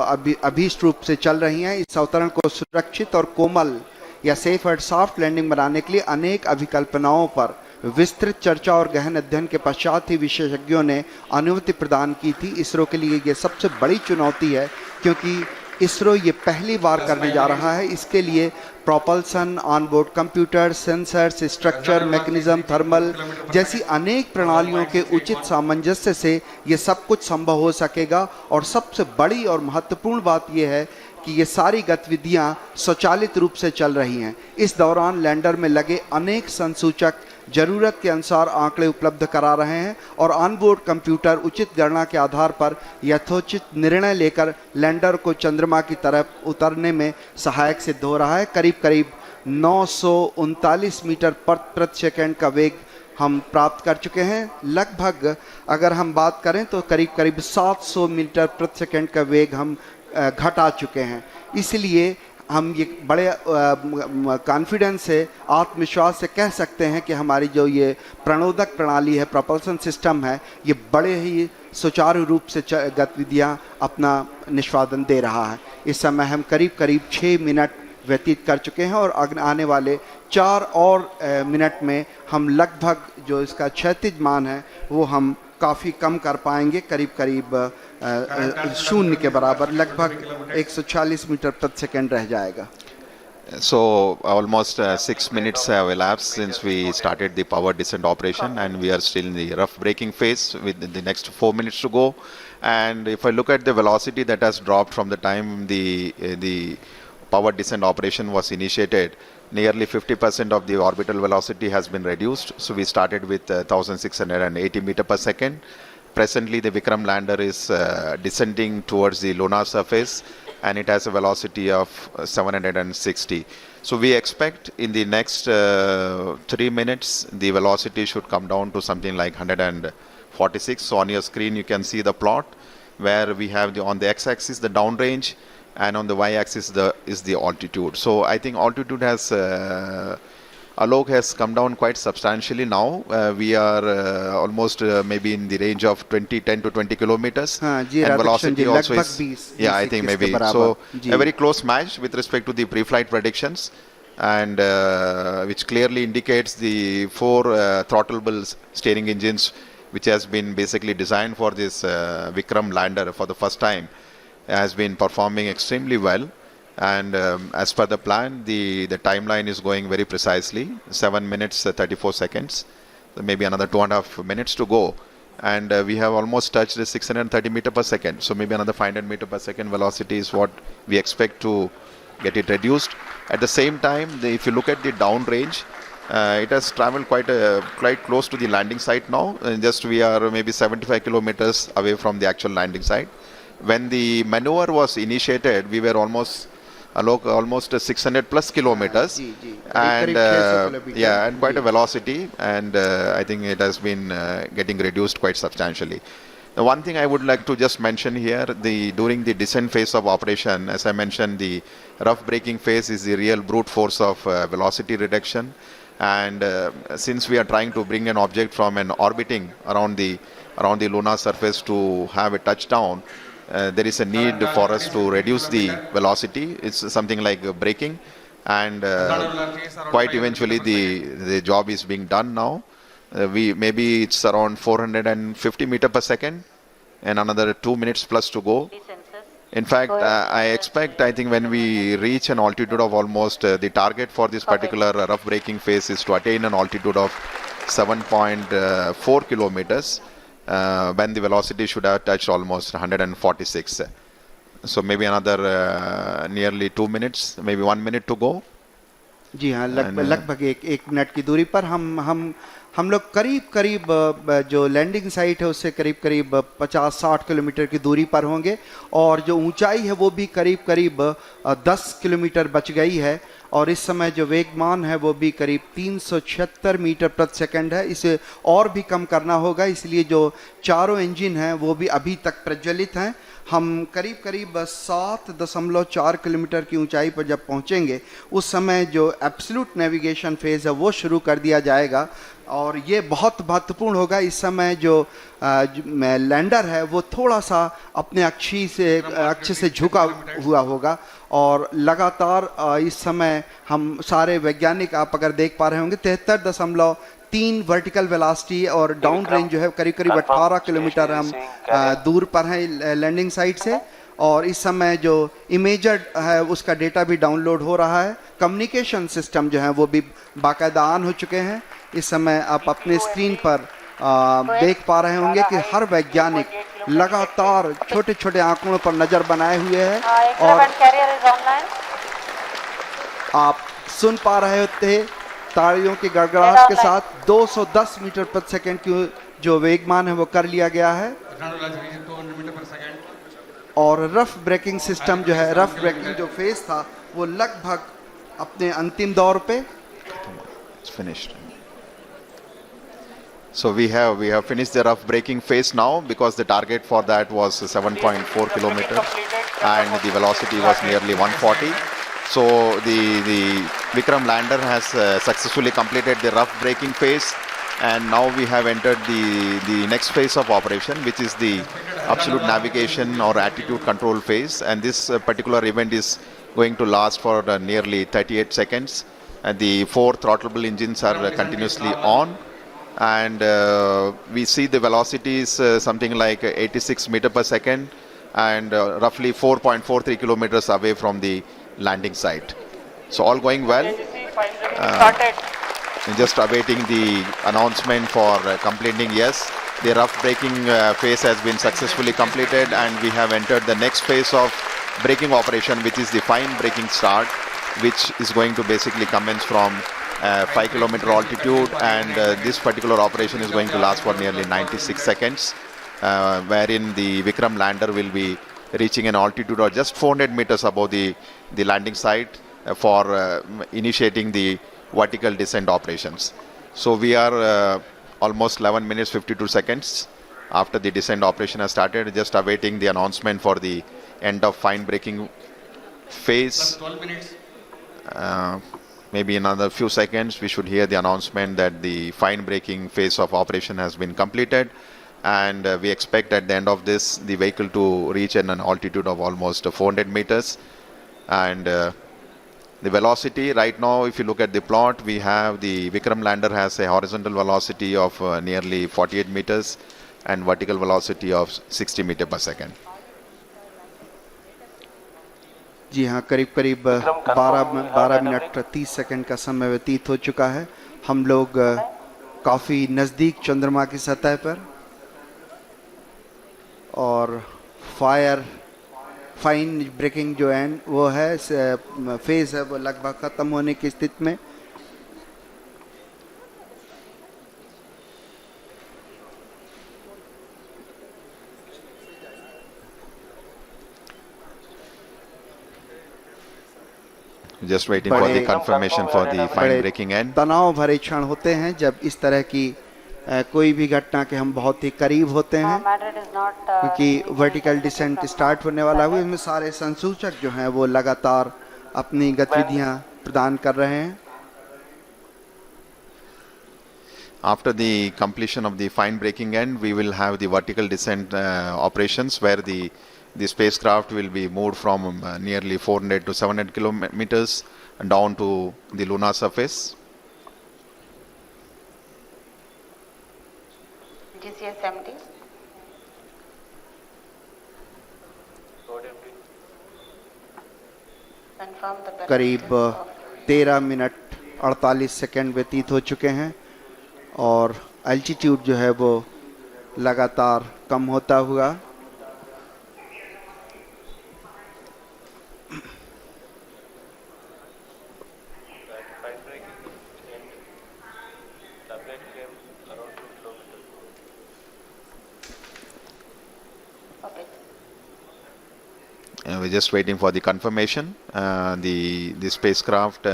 अभीष्ट रूप से चल रही हैं। इस अवतरण को सुरक्षित और कोमल या सेफ एंड सॉफ्ट लैंडिंग बनाने के लिए अनेक अभिकल्पनाओं पर विस्तृत चर्चा और गहन अध्ययन के पश्चात ही विशेषज्ञों ने अनुमति प्रदान की थी। इसरो के लिए ये सबसे बड़ी चुनौती है, क्योंकि इसरो ये पहली बार करने जा रहा है। इसके लिए propulsion, onboard computer, sensors, structure, mechanism, thermal जैसी अनेक प्रणालियों के उचित सामंजस्य से ये सब कुछ संभव हो सकेगा। और सबसे बड़ी और महत्वपूर्ण बात यह है कि ये सारी गतिविधियां स्वचालित रूप से चल रही हैं। इस दौरान लैंडर में लगे अनेक संसूचक जरूरत के अनुसार आंकड़े उपलब्ध करा रहे हैं और ऑनबोर्ड कंप्यूटर उचित गणना के आधार पर यथोचित निर्णय लेकर लैंडर को चंद्रमा की तरफ उतरने में सहायक सिद्ध हो रहा है। करीब 939 मीटर प्रति सेकंड का वेग हम प्राप्त कर चुके हैं। लगभग अगर हम बात करें तो करीब 700 मीटर प्रति सेकंड का वेग हम घटा चुके हैं। इसलिए हम ये बड़े कॉन्फिडेंस से, आत्मविश्वास से कह सकते हैं कि हमारी जो ये प्रणोदक प्रणाली है, प्रोपल्सन सिस्टम है, ये बड़े ही सुचारू रूप से गतिविधियां अपना निष्पादन दे रहा है। इस समय हम करीब 6 मिनट व्यतीत कर चुके हैं और आने वाले 4 और मिनट में हम लगभग जो इसका क्षैतिज मान है वो हम काफ़ी कम कर पाएंगे। करीब 0 के बराबर, लगभग 140 मीटर प्रति सेकंड रह जाएगा। So almost 6 minutes have elapsed since we started the power descent operation, and we are still in the rough braking phase with the next 4 minutes to go. And if I look at the velocity that has dropped from the time the power descent operation was initiated, nearly 50% of the orbital velocity has been reduced. So we started with 1680 meter per second. Presently the Vikram lander is descending towards the lunar surface, and it has a velocity of 760. So we expect in the next 3 minutes the velocity should come down to something like 146. So on your screen you can see the plot where we have on the x-axis the downrange, and on the y-axis is the altitude. So I think altitude has Alok has come down quite substantially now. We are almost maybe in the range of 10 to 20 kilometers. And velocity also is, I think maybe. So a very close match with respect to the pre-flight predictions, and which clearly indicates the 4 throttleable steering engines, which has been basically designed for this Vikram lander for the first time, has been performing extremely well. And as per the plan, the timeline is going very precisely, 7 minutes 34 seconds. So maybe another 2.5 minutes to go and we have almost touched the 630 meter per second. So maybe another 500 meter per second velocity is what we expect to get it reduced. At the same time, if you look at the downrange, it has traveled quite close to the landing site now. Just we are maybe 75 kilometers away from the actual landing site. When the maneuver was initiated, we were almost 600 plus kilometers, and and quite a velocity, and I think it has been getting reduced quite substantially. The one thing I would like to just mention here, during the descent phase of operation, as I mentioned, the rough braking phase is the real brute force of velocity reduction. And since we are trying to bring an object from an orbiting around the lunar surface to have a touchdown, there is a need for us to reduce the velocity. It's something like braking, and quite eventually the job is being done now. Maybe it's around 450 meter per second, and another 2 minutes plus to go. In fact, I think when we reach an altitude of almost, the target for this particular rough braking phase is to attain an altitude of 7.4 kilometers, when the velocity should have touched almost 146. So maybe another nearly 2 minutes, maybe 1 minute to go. जी हाँ, लगभग एक minute की दूरी पर हम लोग करीब जो लैंडिंग साइट है उससे करीब 50-60 किलोमीटर की दूरी पर होंगे, और जो ऊंचाई है वो भी करीब 10 किलोमीटर बच गई है, और इस समय जो वेगमान है वो भी करीब 376 मीटर प्रति सेकंड है. इसे और भी कम करना होगा, इसलिए जो चारों इंजन हैं वो भी अभी तक प्रज्वलित हैं. हम करीब 7.4 किलोमीटर की ऊंचाई पर जब पहुंचेंगे उस समय जो एब्सोल्यूट नेविगेशन फेज है वो शुरू कर दिया जाएगा, और ये बहुत महत्वपूर्ण होगा. इस समय जो लैंडर है वो थोड़ा सा अपने अक्ष से झुका हुआ होगा, और लगातार इस समय हम सारे वैज्ञानिक, आप अगर देख पा रहे होंगे, 73.3 वर्टिकल वेलोसिटी, और डाउन रेंज जो है करीब 18 किलोमीटर हम दूर पर हैं लैंडिंग साइट से. और इस समय जो इमेजर है उसका डेटा भी डाउनलोड हो रहा है. कम्युनिकेशन सिस्टम जो है वो भी बाकायदा ऑन हो चुके हैं. इस समय आप अपने स्क्रीन पर देख पा रहे होंगे कि हर वैज्ञानिक लगातार छोटे आंकड़ों पर नजर बनाए हुए है, और आप सुन पा रहे थे तालियों की गड़गड़ाहट के साथ 210 मीटर प्रति सेकंड की जो वेगमान है वो कर लिया गया है. और रफ ब्रेकिंग सिस्टम जो है, रफ ब्रेकिंग जो फेज था वो लगभग अपने अंतिम दौर पे. It's finished. So we have finished the rough braking phase now, because the target for that was 7.4 kilometers and the velocity was nearly 140. So the Vikram lander has successfully completed the rough braking phase, and now we have entered the next phase of operation, which is the absolute navigation or attitude control phase. And this particular event is going to last for nearly 38 seconds. And the 4 throttleable engines are continuously on, and we see the velocity is something like 86 meter per second, and roughly 4.43 kilometers away from the landing site. So all going well. Just awaiting the announcement for completing. Yes, the rough braking phase has been successfully completed, and we have entered the next phase of braking operation, which is the fine braking start, which is going to basically commence from 5 kilometer altitude, and this particular operation is going to last for nearly 96 seconds, wherein the Vikram lander will be reaching an altitude of just 400 meters above the landing site for initiating the vertical descent operations. So we are almost 11 minutes 52 seconds after the descent operation has started, just awaiting the announcement for the end of fine braking phase. 12 minutes. Maybe in another few seconds we should hear the announcement that the fine braking phase of operation has been completed, and we expect at the end of this the vehicle to reach an altitude of almost 400 meters. And the velocity right now, if you look at the plot, we have the Vikram lander has a horizontal velocity of nearly 48 meters and vertical velocity of 60 meter per second. जी हाँ, करीब 12 minute 30 second का समय व्यतीत हो चुका है. हम लोग काफ़ी नज़दीक चंद्रमा की सतह पर और फाइन ब्रेकिंग जो एंड वो है फेज है वो लगभग ख़त्म होने की स्थिति में। Just waiting for the confirmation for the fine बड़े breaking end. तनाव भरे क्षण होते हैं जब इस तरह की कोई भी घटना के हम बहुत ही करीब होते हैं, Madrid is not क्योंकि वर्टिकल डिसेंट स्टार्ट होने वाला है। इसमें सारे संसूचक जो हैं वो लगातार अपनी गतिविधियां प्रदान कर रहे हैं। After the completion of the fine breaking end, we will have the vertical descent operations where the spacecraft will be moved from nearly 400 to 700 kilometers down to the lunar surface. GCS empty. Confirm the करीब 13 minute 48 second व्यतीत हो चुके हैं और altitude जो है वो लगातार कम होता हुआ। We're just waiting for the confirmation. The spacecraft,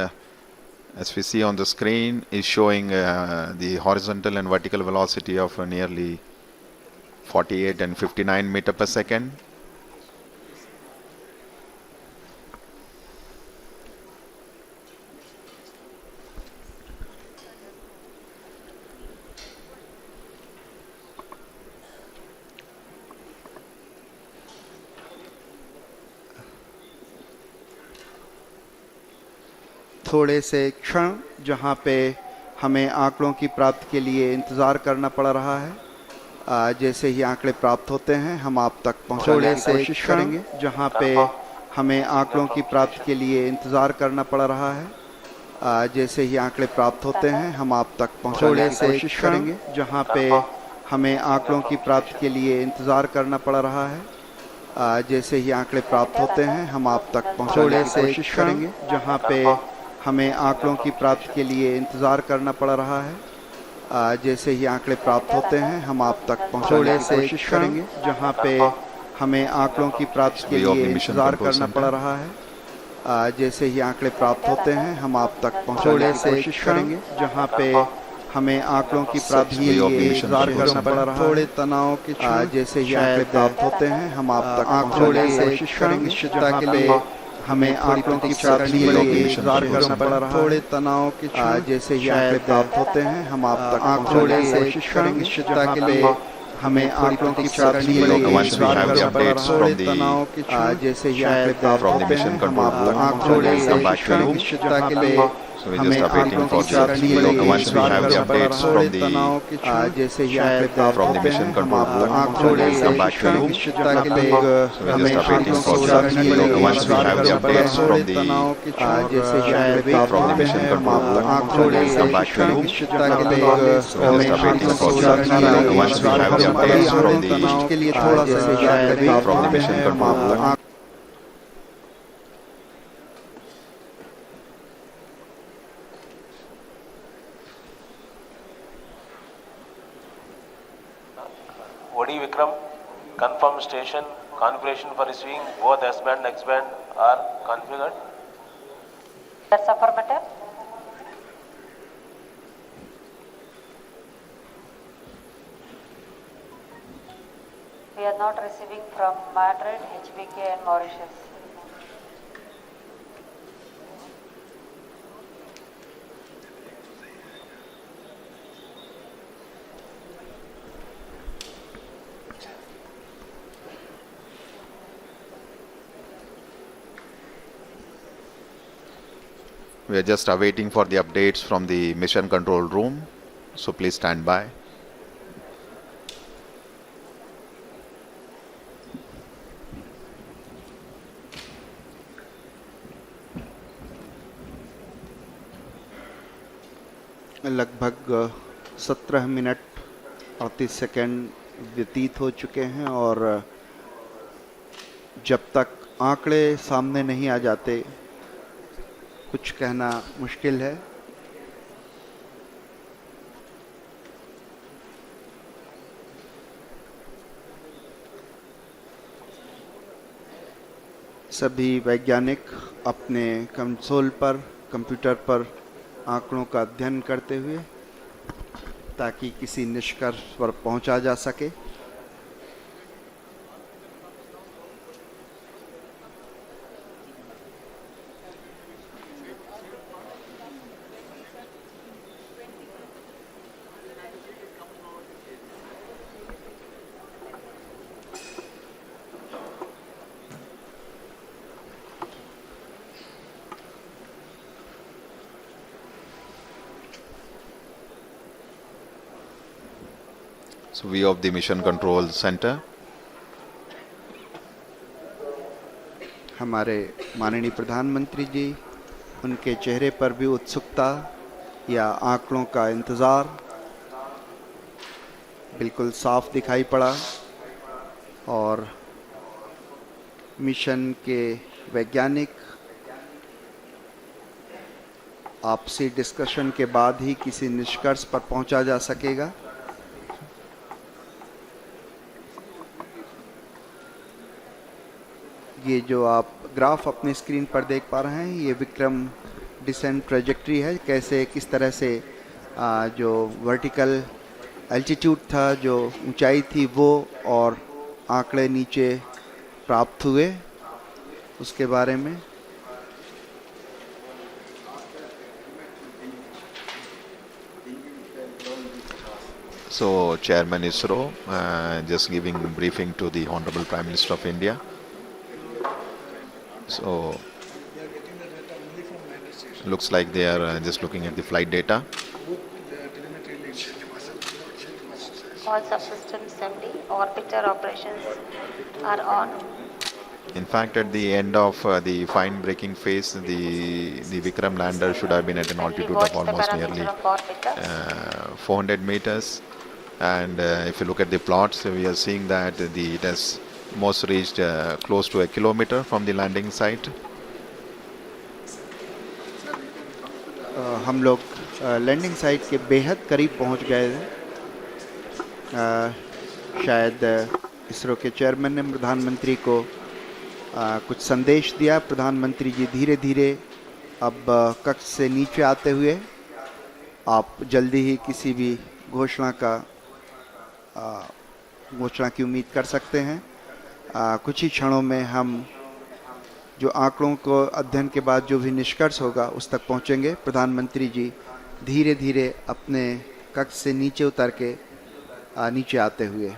as we see on the screen, is showing the horizontal and vertical velocity of nearly 48 and 59 meter per second. थोड़े से क्षण जहां पे हमें आंकड़ों की प्राप्ति के लिए इंतज़ार करना पड़ रहा है, जैसे ही आंकड़े प्राप्त होते हैं हम आप तक पहुंचाने की कोशिश करेंगे। जहां पे हमें आंकड़ों की प्राप्ति के लिए इंतज़ार करना पड़ रहा है, जैसे ही आंकड़े प्राप्त होते हैं हम आप तक पहुंचाने की कोशिश करेंगे। जहां पे हमें आंकड़ों की प्राप्ति के लिए इंतज़ार करना पड़ रहा है, जैसे ही आंकड़े प्राप्त होते हैं हम आप तक पहुंचाने की कोशिश करेंगे। जहां पे हमें आंकड़ों की प्राप्ति के लिए इंतज़ार करना पड़ रहा है, जैसे ही आंकड़े प्राप्त होते हैं हम आप तक पहुंचाने की कोशिश करेंगे। जहां पे हमें आंकड़ों की प्राप्ति के लिए इंतज़ार करना पड़ रहा है, जैसे ही आंकड़े प्राप्त होते हैं हम आप तक पहुंचाने की कोशिश करेंगे। जहां पे हमें आंकड़ों की प्राप्ति के लिए इंतज़ार करना पड़ रहा है, थोड़े तनाव के जैसे ही आंकड़े प्राप्त होते हैं हम आप तक पहुंचाने की कोशिश करेंगे। निश्चितता के लिए हमें आंकड़ों की प्राप्ति के लिए इंतज़ार करना पड़ रहा है, थोड़े तनाव के जैसे ही आंकड़े प्राप्त होते हैं हम आप तक पहुंचाने की कोशिश करेंगे। निश्चितता के लिए हमें आंकड़ों की प्राप्ति के लिए इंतज़ार करना पड़ रहा है, थोड़े तनाव के जैसे ही आंकड़े प्राप्त होते हैं हम आप तक पहुंचाने की कोशिश करेंगे। निश्चितता के लिए हमें आंकड़ों की प्राप्ति के लिए इंतज़ार करना पड़ रहा है, थोड़े तनाव के जैसे ही आंकड़े प्राप्त होते हैं हम आप तक पहुंचाने की कोशिश करेंगे। निश्चितता के लिए हमें आंकड़ों की प्राप्ति के लिए इंतज़ार करना पड़ रहा है, थोड़े तनाव के जैसे ही आंकड़े प्राप्त होते हैं हम आप तक पहुंचाने की कोशिश करेंगे। निश्चितता के लिए हमें आंकड़ों की प्राप्ति के लिए इंतज़ार करना पड़ रहा है, थोड़े तनाव के लिए थोड़ा सा जैसे ही आंकड़े प्राप्त होते हैं हम आप तक। OD Vikram, confirm station configuration for receiving both S-band and X-band are configured. That's affirmative. We are not receiving from Madrid, HBK and Mauritius. We are just awaiting for the updates from the mission control room, so please stand by. लगभग 17 minute 38 second व्यतीत हो चुके हैं और जब तक आंकड़े सामने नहीं आ जाते कुछ कहना मुश्किल है। सभी वैज्ञानिक अपने कंसोल पर, कंप्यूटर पर आंकड़ों का अध्ययन करते हुए ताकि किसी निष्कर्ष पर पहुंचा जा सके। So view of the Mission Control Center. हमारे माननीय प्रधानमंत्री जी, उनके चेहरे पर भी उत्सुकता या आंकड़ों का इंतज़ार बिल्कुल साफ दिखाई पड़ा और मिशन के वैज्ञानिक आपसी डिस्कशन के बाद ही किसी निष्कर्ष पर पहुंचा जा सकेगा। ये जो आप ग्राफ अपने स्क्रीन पर देख पा रहे हैं, ये विक्रम डिसेंट ट्रेजेक्ट्री है। कैसे किस तरह से जो वर्टिकल एल्टीट्यूड था, जो ऊंचाई थी वो, और आंकड़े नीचे प्राप्त हुए उसके बारे में। So Chairman ISRO just giving briefing to the Honorable Prime Minister of India. So looks like they are just looking at the flight data. All subsystems empty. Orbiter operations are on. In fact, at the end of the fine braking phase, the Vikram lander should have been at an Kindly altitude watch of the almost parameter nearly of orbiter. 400 meters. And if you look at the plots, we are seeing that it has most reached close to a kilometer from the landing site. हम लोग landing site के बेहद करीब पहुंच गए थे। शायद इसरो के चेयरमैन ने प्रधानमंत्री को कुछ संदेश दिया। प्रधानमंत्री जी धीरे धीरे अब कक्ष से नीचे आते हुए, आप जल्दी ही किसी भी घोषणा की उम्मीद कर सकते हैं। कुछ ही क्षणों में हम जो आंकड़ों को अध्ययन के बाद जो भी निष्कर्ष होगा उस तक पहुंचेंगे। प्रधानमंत्री जी धीरे धीरे अपने कक्ष से नीचे उतर के नीचे आते हुए।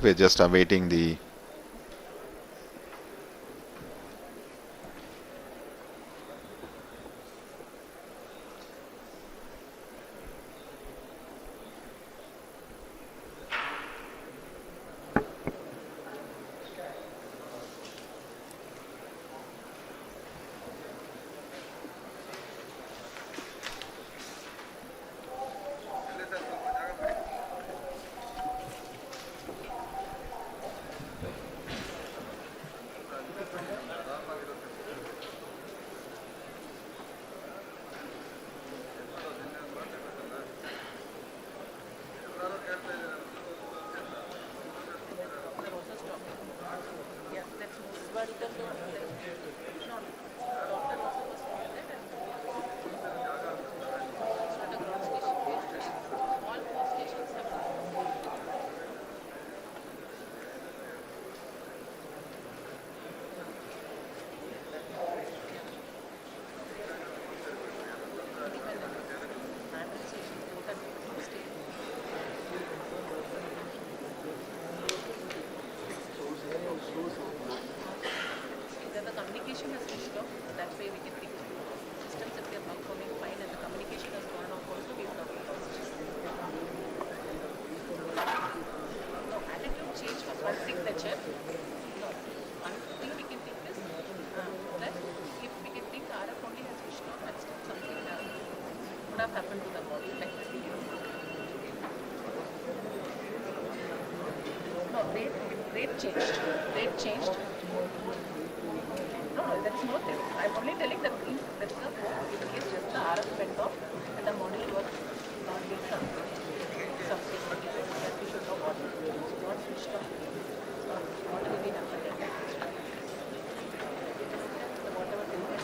We're just awaiting the Rate changed. Rate changed. No, there is no thing. I'm only telling that there is a in case just the RF went off and the model was not being something that we should know what switched off. What will be happening? Whatever thing that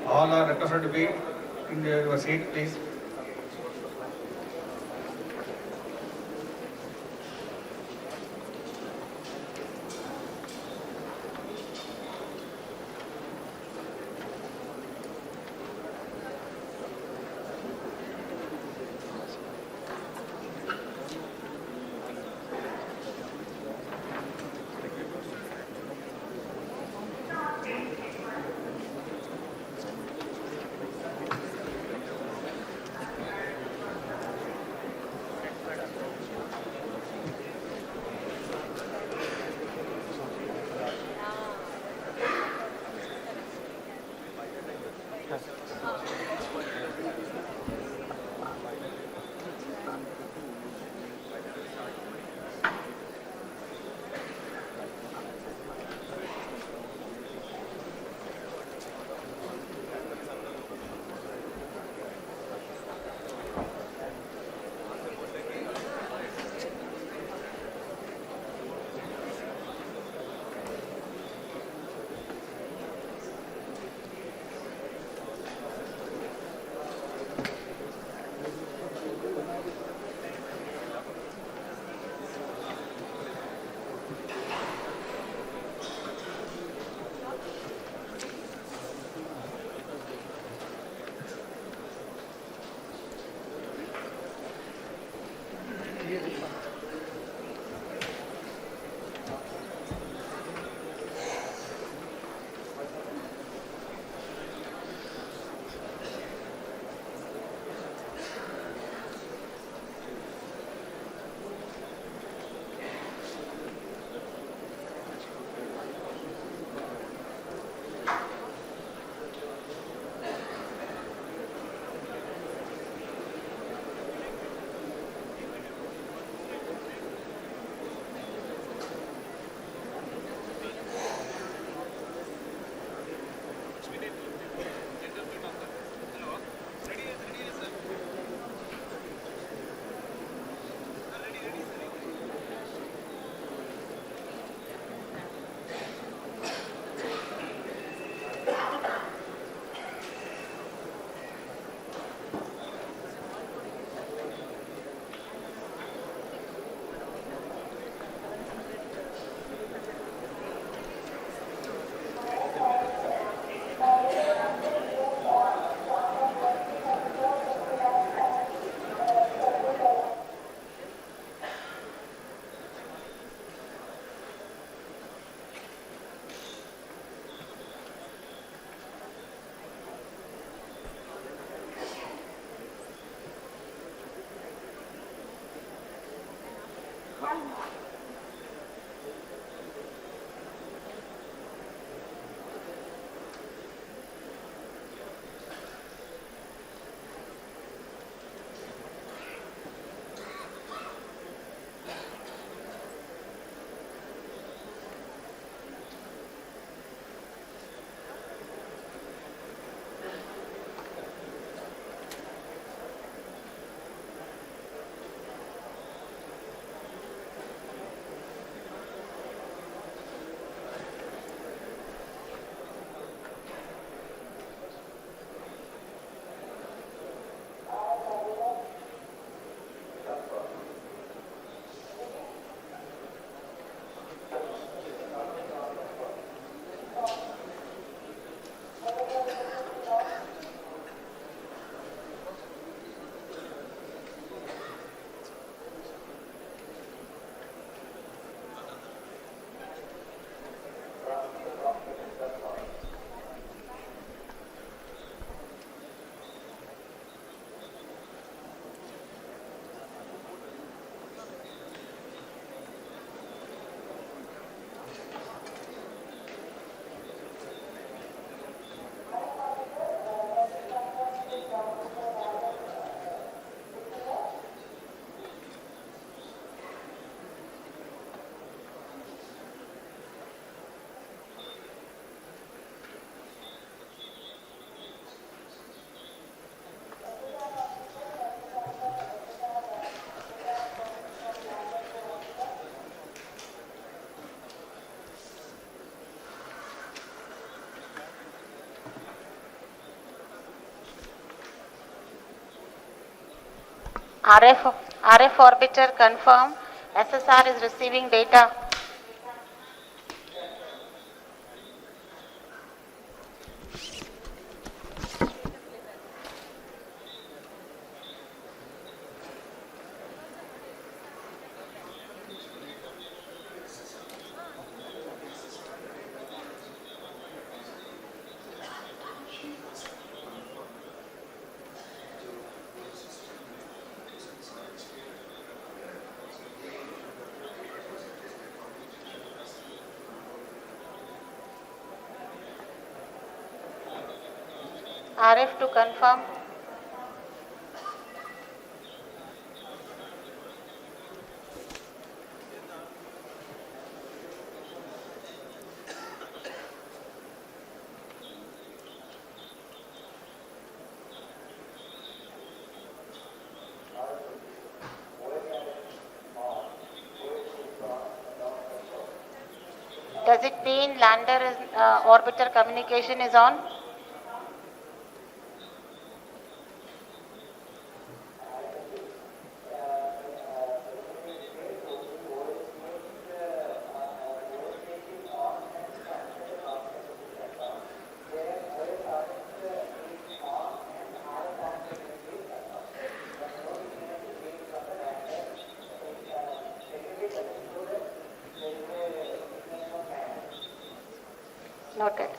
All are requested to be in your seat, please. RF orbiter confirm. SSR is receiving data. RF to confirm. Does it mean lander is, orbiter communication is on? Noted.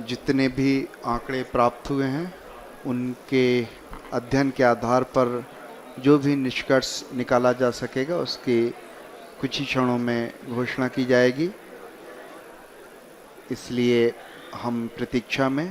जितने भी आंकड़े प्राप्त हुए हैं उनके अध्ययन के आधार पर जो भी निष्कर्ष निकाला जा सकेगा उसकी कुछ ही क्षणों में घोषणा की जाएगी, इसलिए हम प्रतीक्षा में।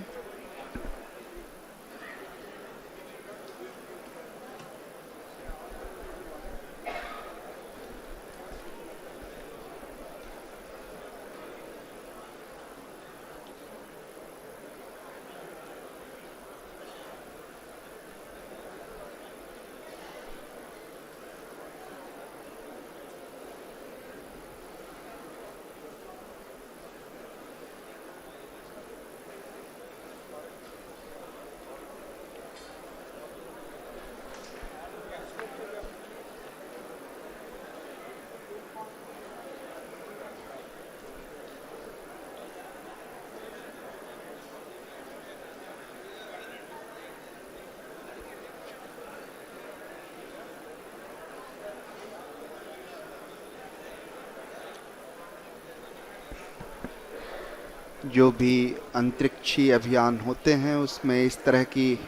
जो भी अंतरिक्षीय अभियान होते हैं उसमें इस तरह की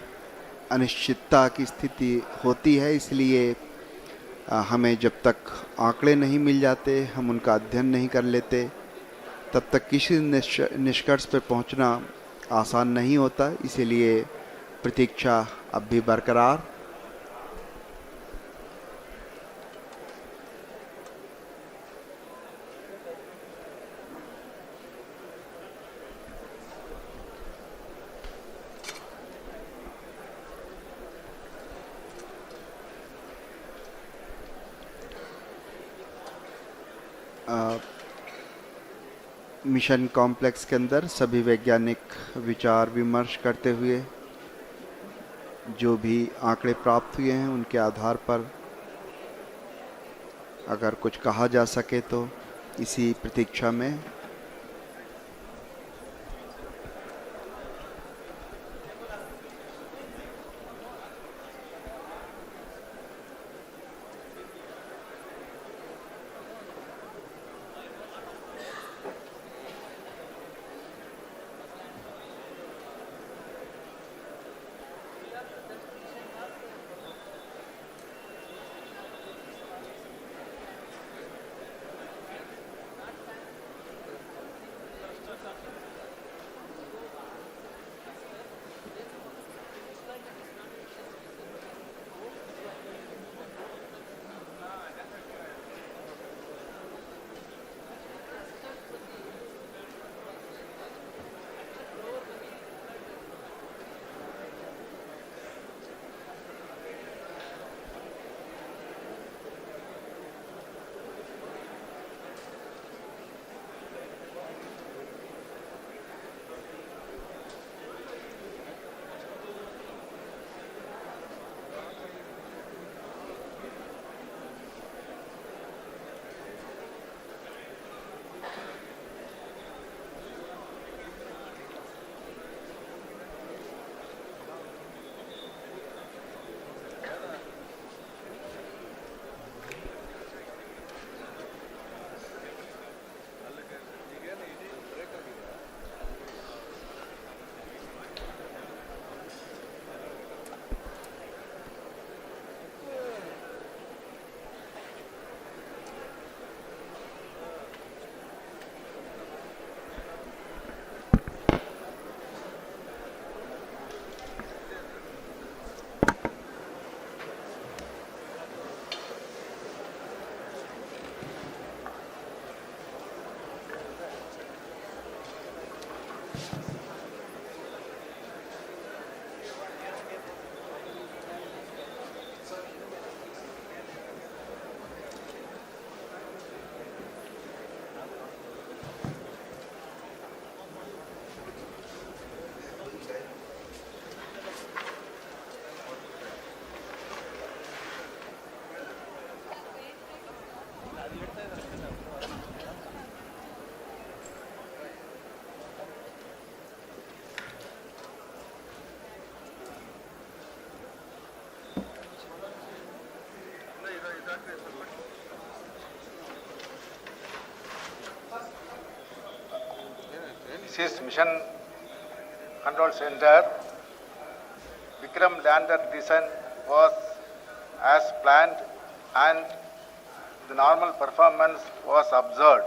अनिश्चितता की स्थिति होती है, इसलिए हमें जब तक आंकड़े नहीं मिल जाते, हम उनका अध्ययन नहीं कर लेते, तब तक किसी निष्कर्ष पर पहुंचना आसान नहीं होता। इसीलिए प्रतीक्षा अब भी बरकरार। मिशन कॉम्प्लेक्स के अंदर सभी वैज्ञानिक विचार विमर्श करते हुए जो भी आंकड़े प्राप्त हुए हैं उनके आधार पर अगर कुछ कहा जा सके तो इसी प्रतीक्षा में This is Mission Control Center. Vikram lander descent was as planned and the normal performance was observed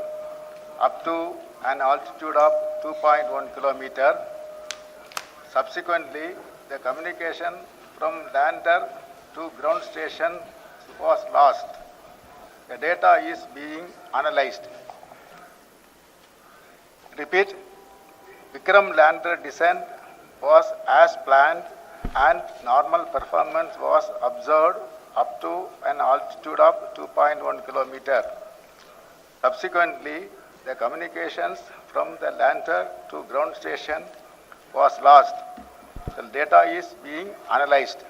up to an altitude of 2.1 kilometer. Subsequently, the communication from lander to ground station was lost. The data is being analyzed. Repeat, Vikram lander descent was as planned and normal performance was observed up to an altitude of 2.1 kilometer. Subsequently, the communications from the lander to ground station was lost. The data is being analyzed.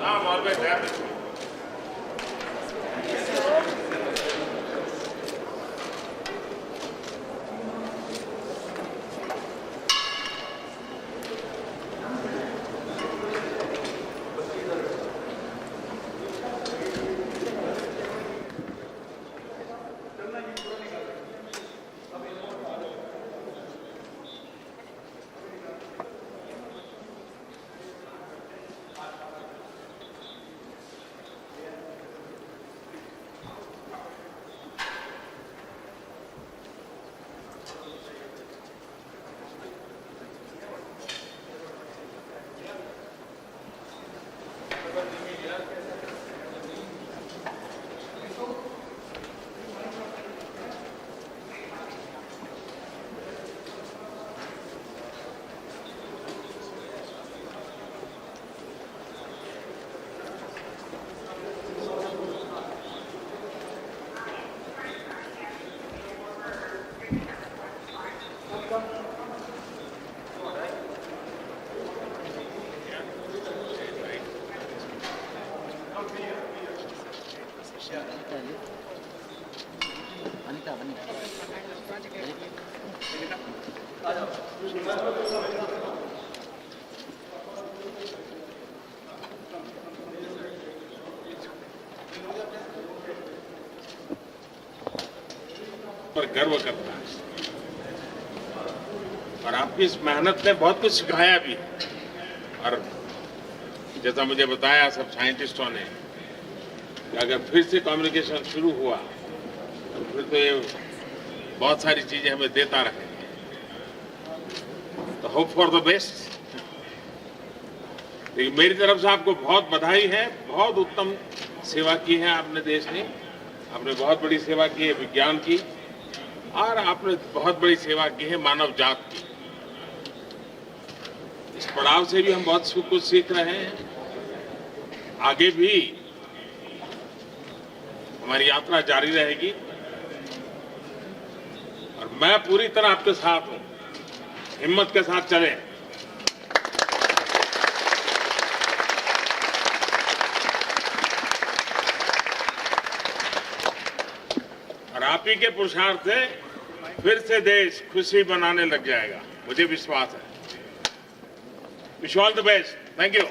I'm always there. पर गर्व करता है और आपकी इस मेहनत ने बहुत कुछ सिखाया भी और जैसा मुझे बताया सब साइंटिस्टों ने कि अगर फिर से कम्युनिकेशन शुरू हुआ तो फिर तो ये बहुत सारी चीजें हमें देता रहे तो होप फॉर द बेस्ट। लेकिन मेरी तरफ से आपको बहुत बधाई है, बहुत उत्तम सेवा की है आपने देश ने, आपने बहुत बड़ी सेवा की है विज्ञान की और आपने बहुत बड़ी सेवा की है मानव जात की। इस पड़ाव से भी हम बहुत कुछ सीख रहे हैं, आगे भी हमारी यात्रा जारी रहेगी और मैं पूरी तरह आपके साथ हूं, हिम्मत के साथ चलें। और आप ही के पुरुषार्थ से फिर से देश खुशी बनाने लग जाएगा, मुझे विश्वास है। Wish all the best. Thank you.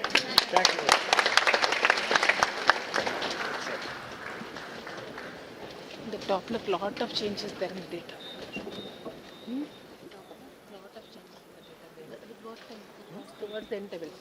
The Doppler, lot of changes there in the data. Lot of changes in the data. It was towards the end level.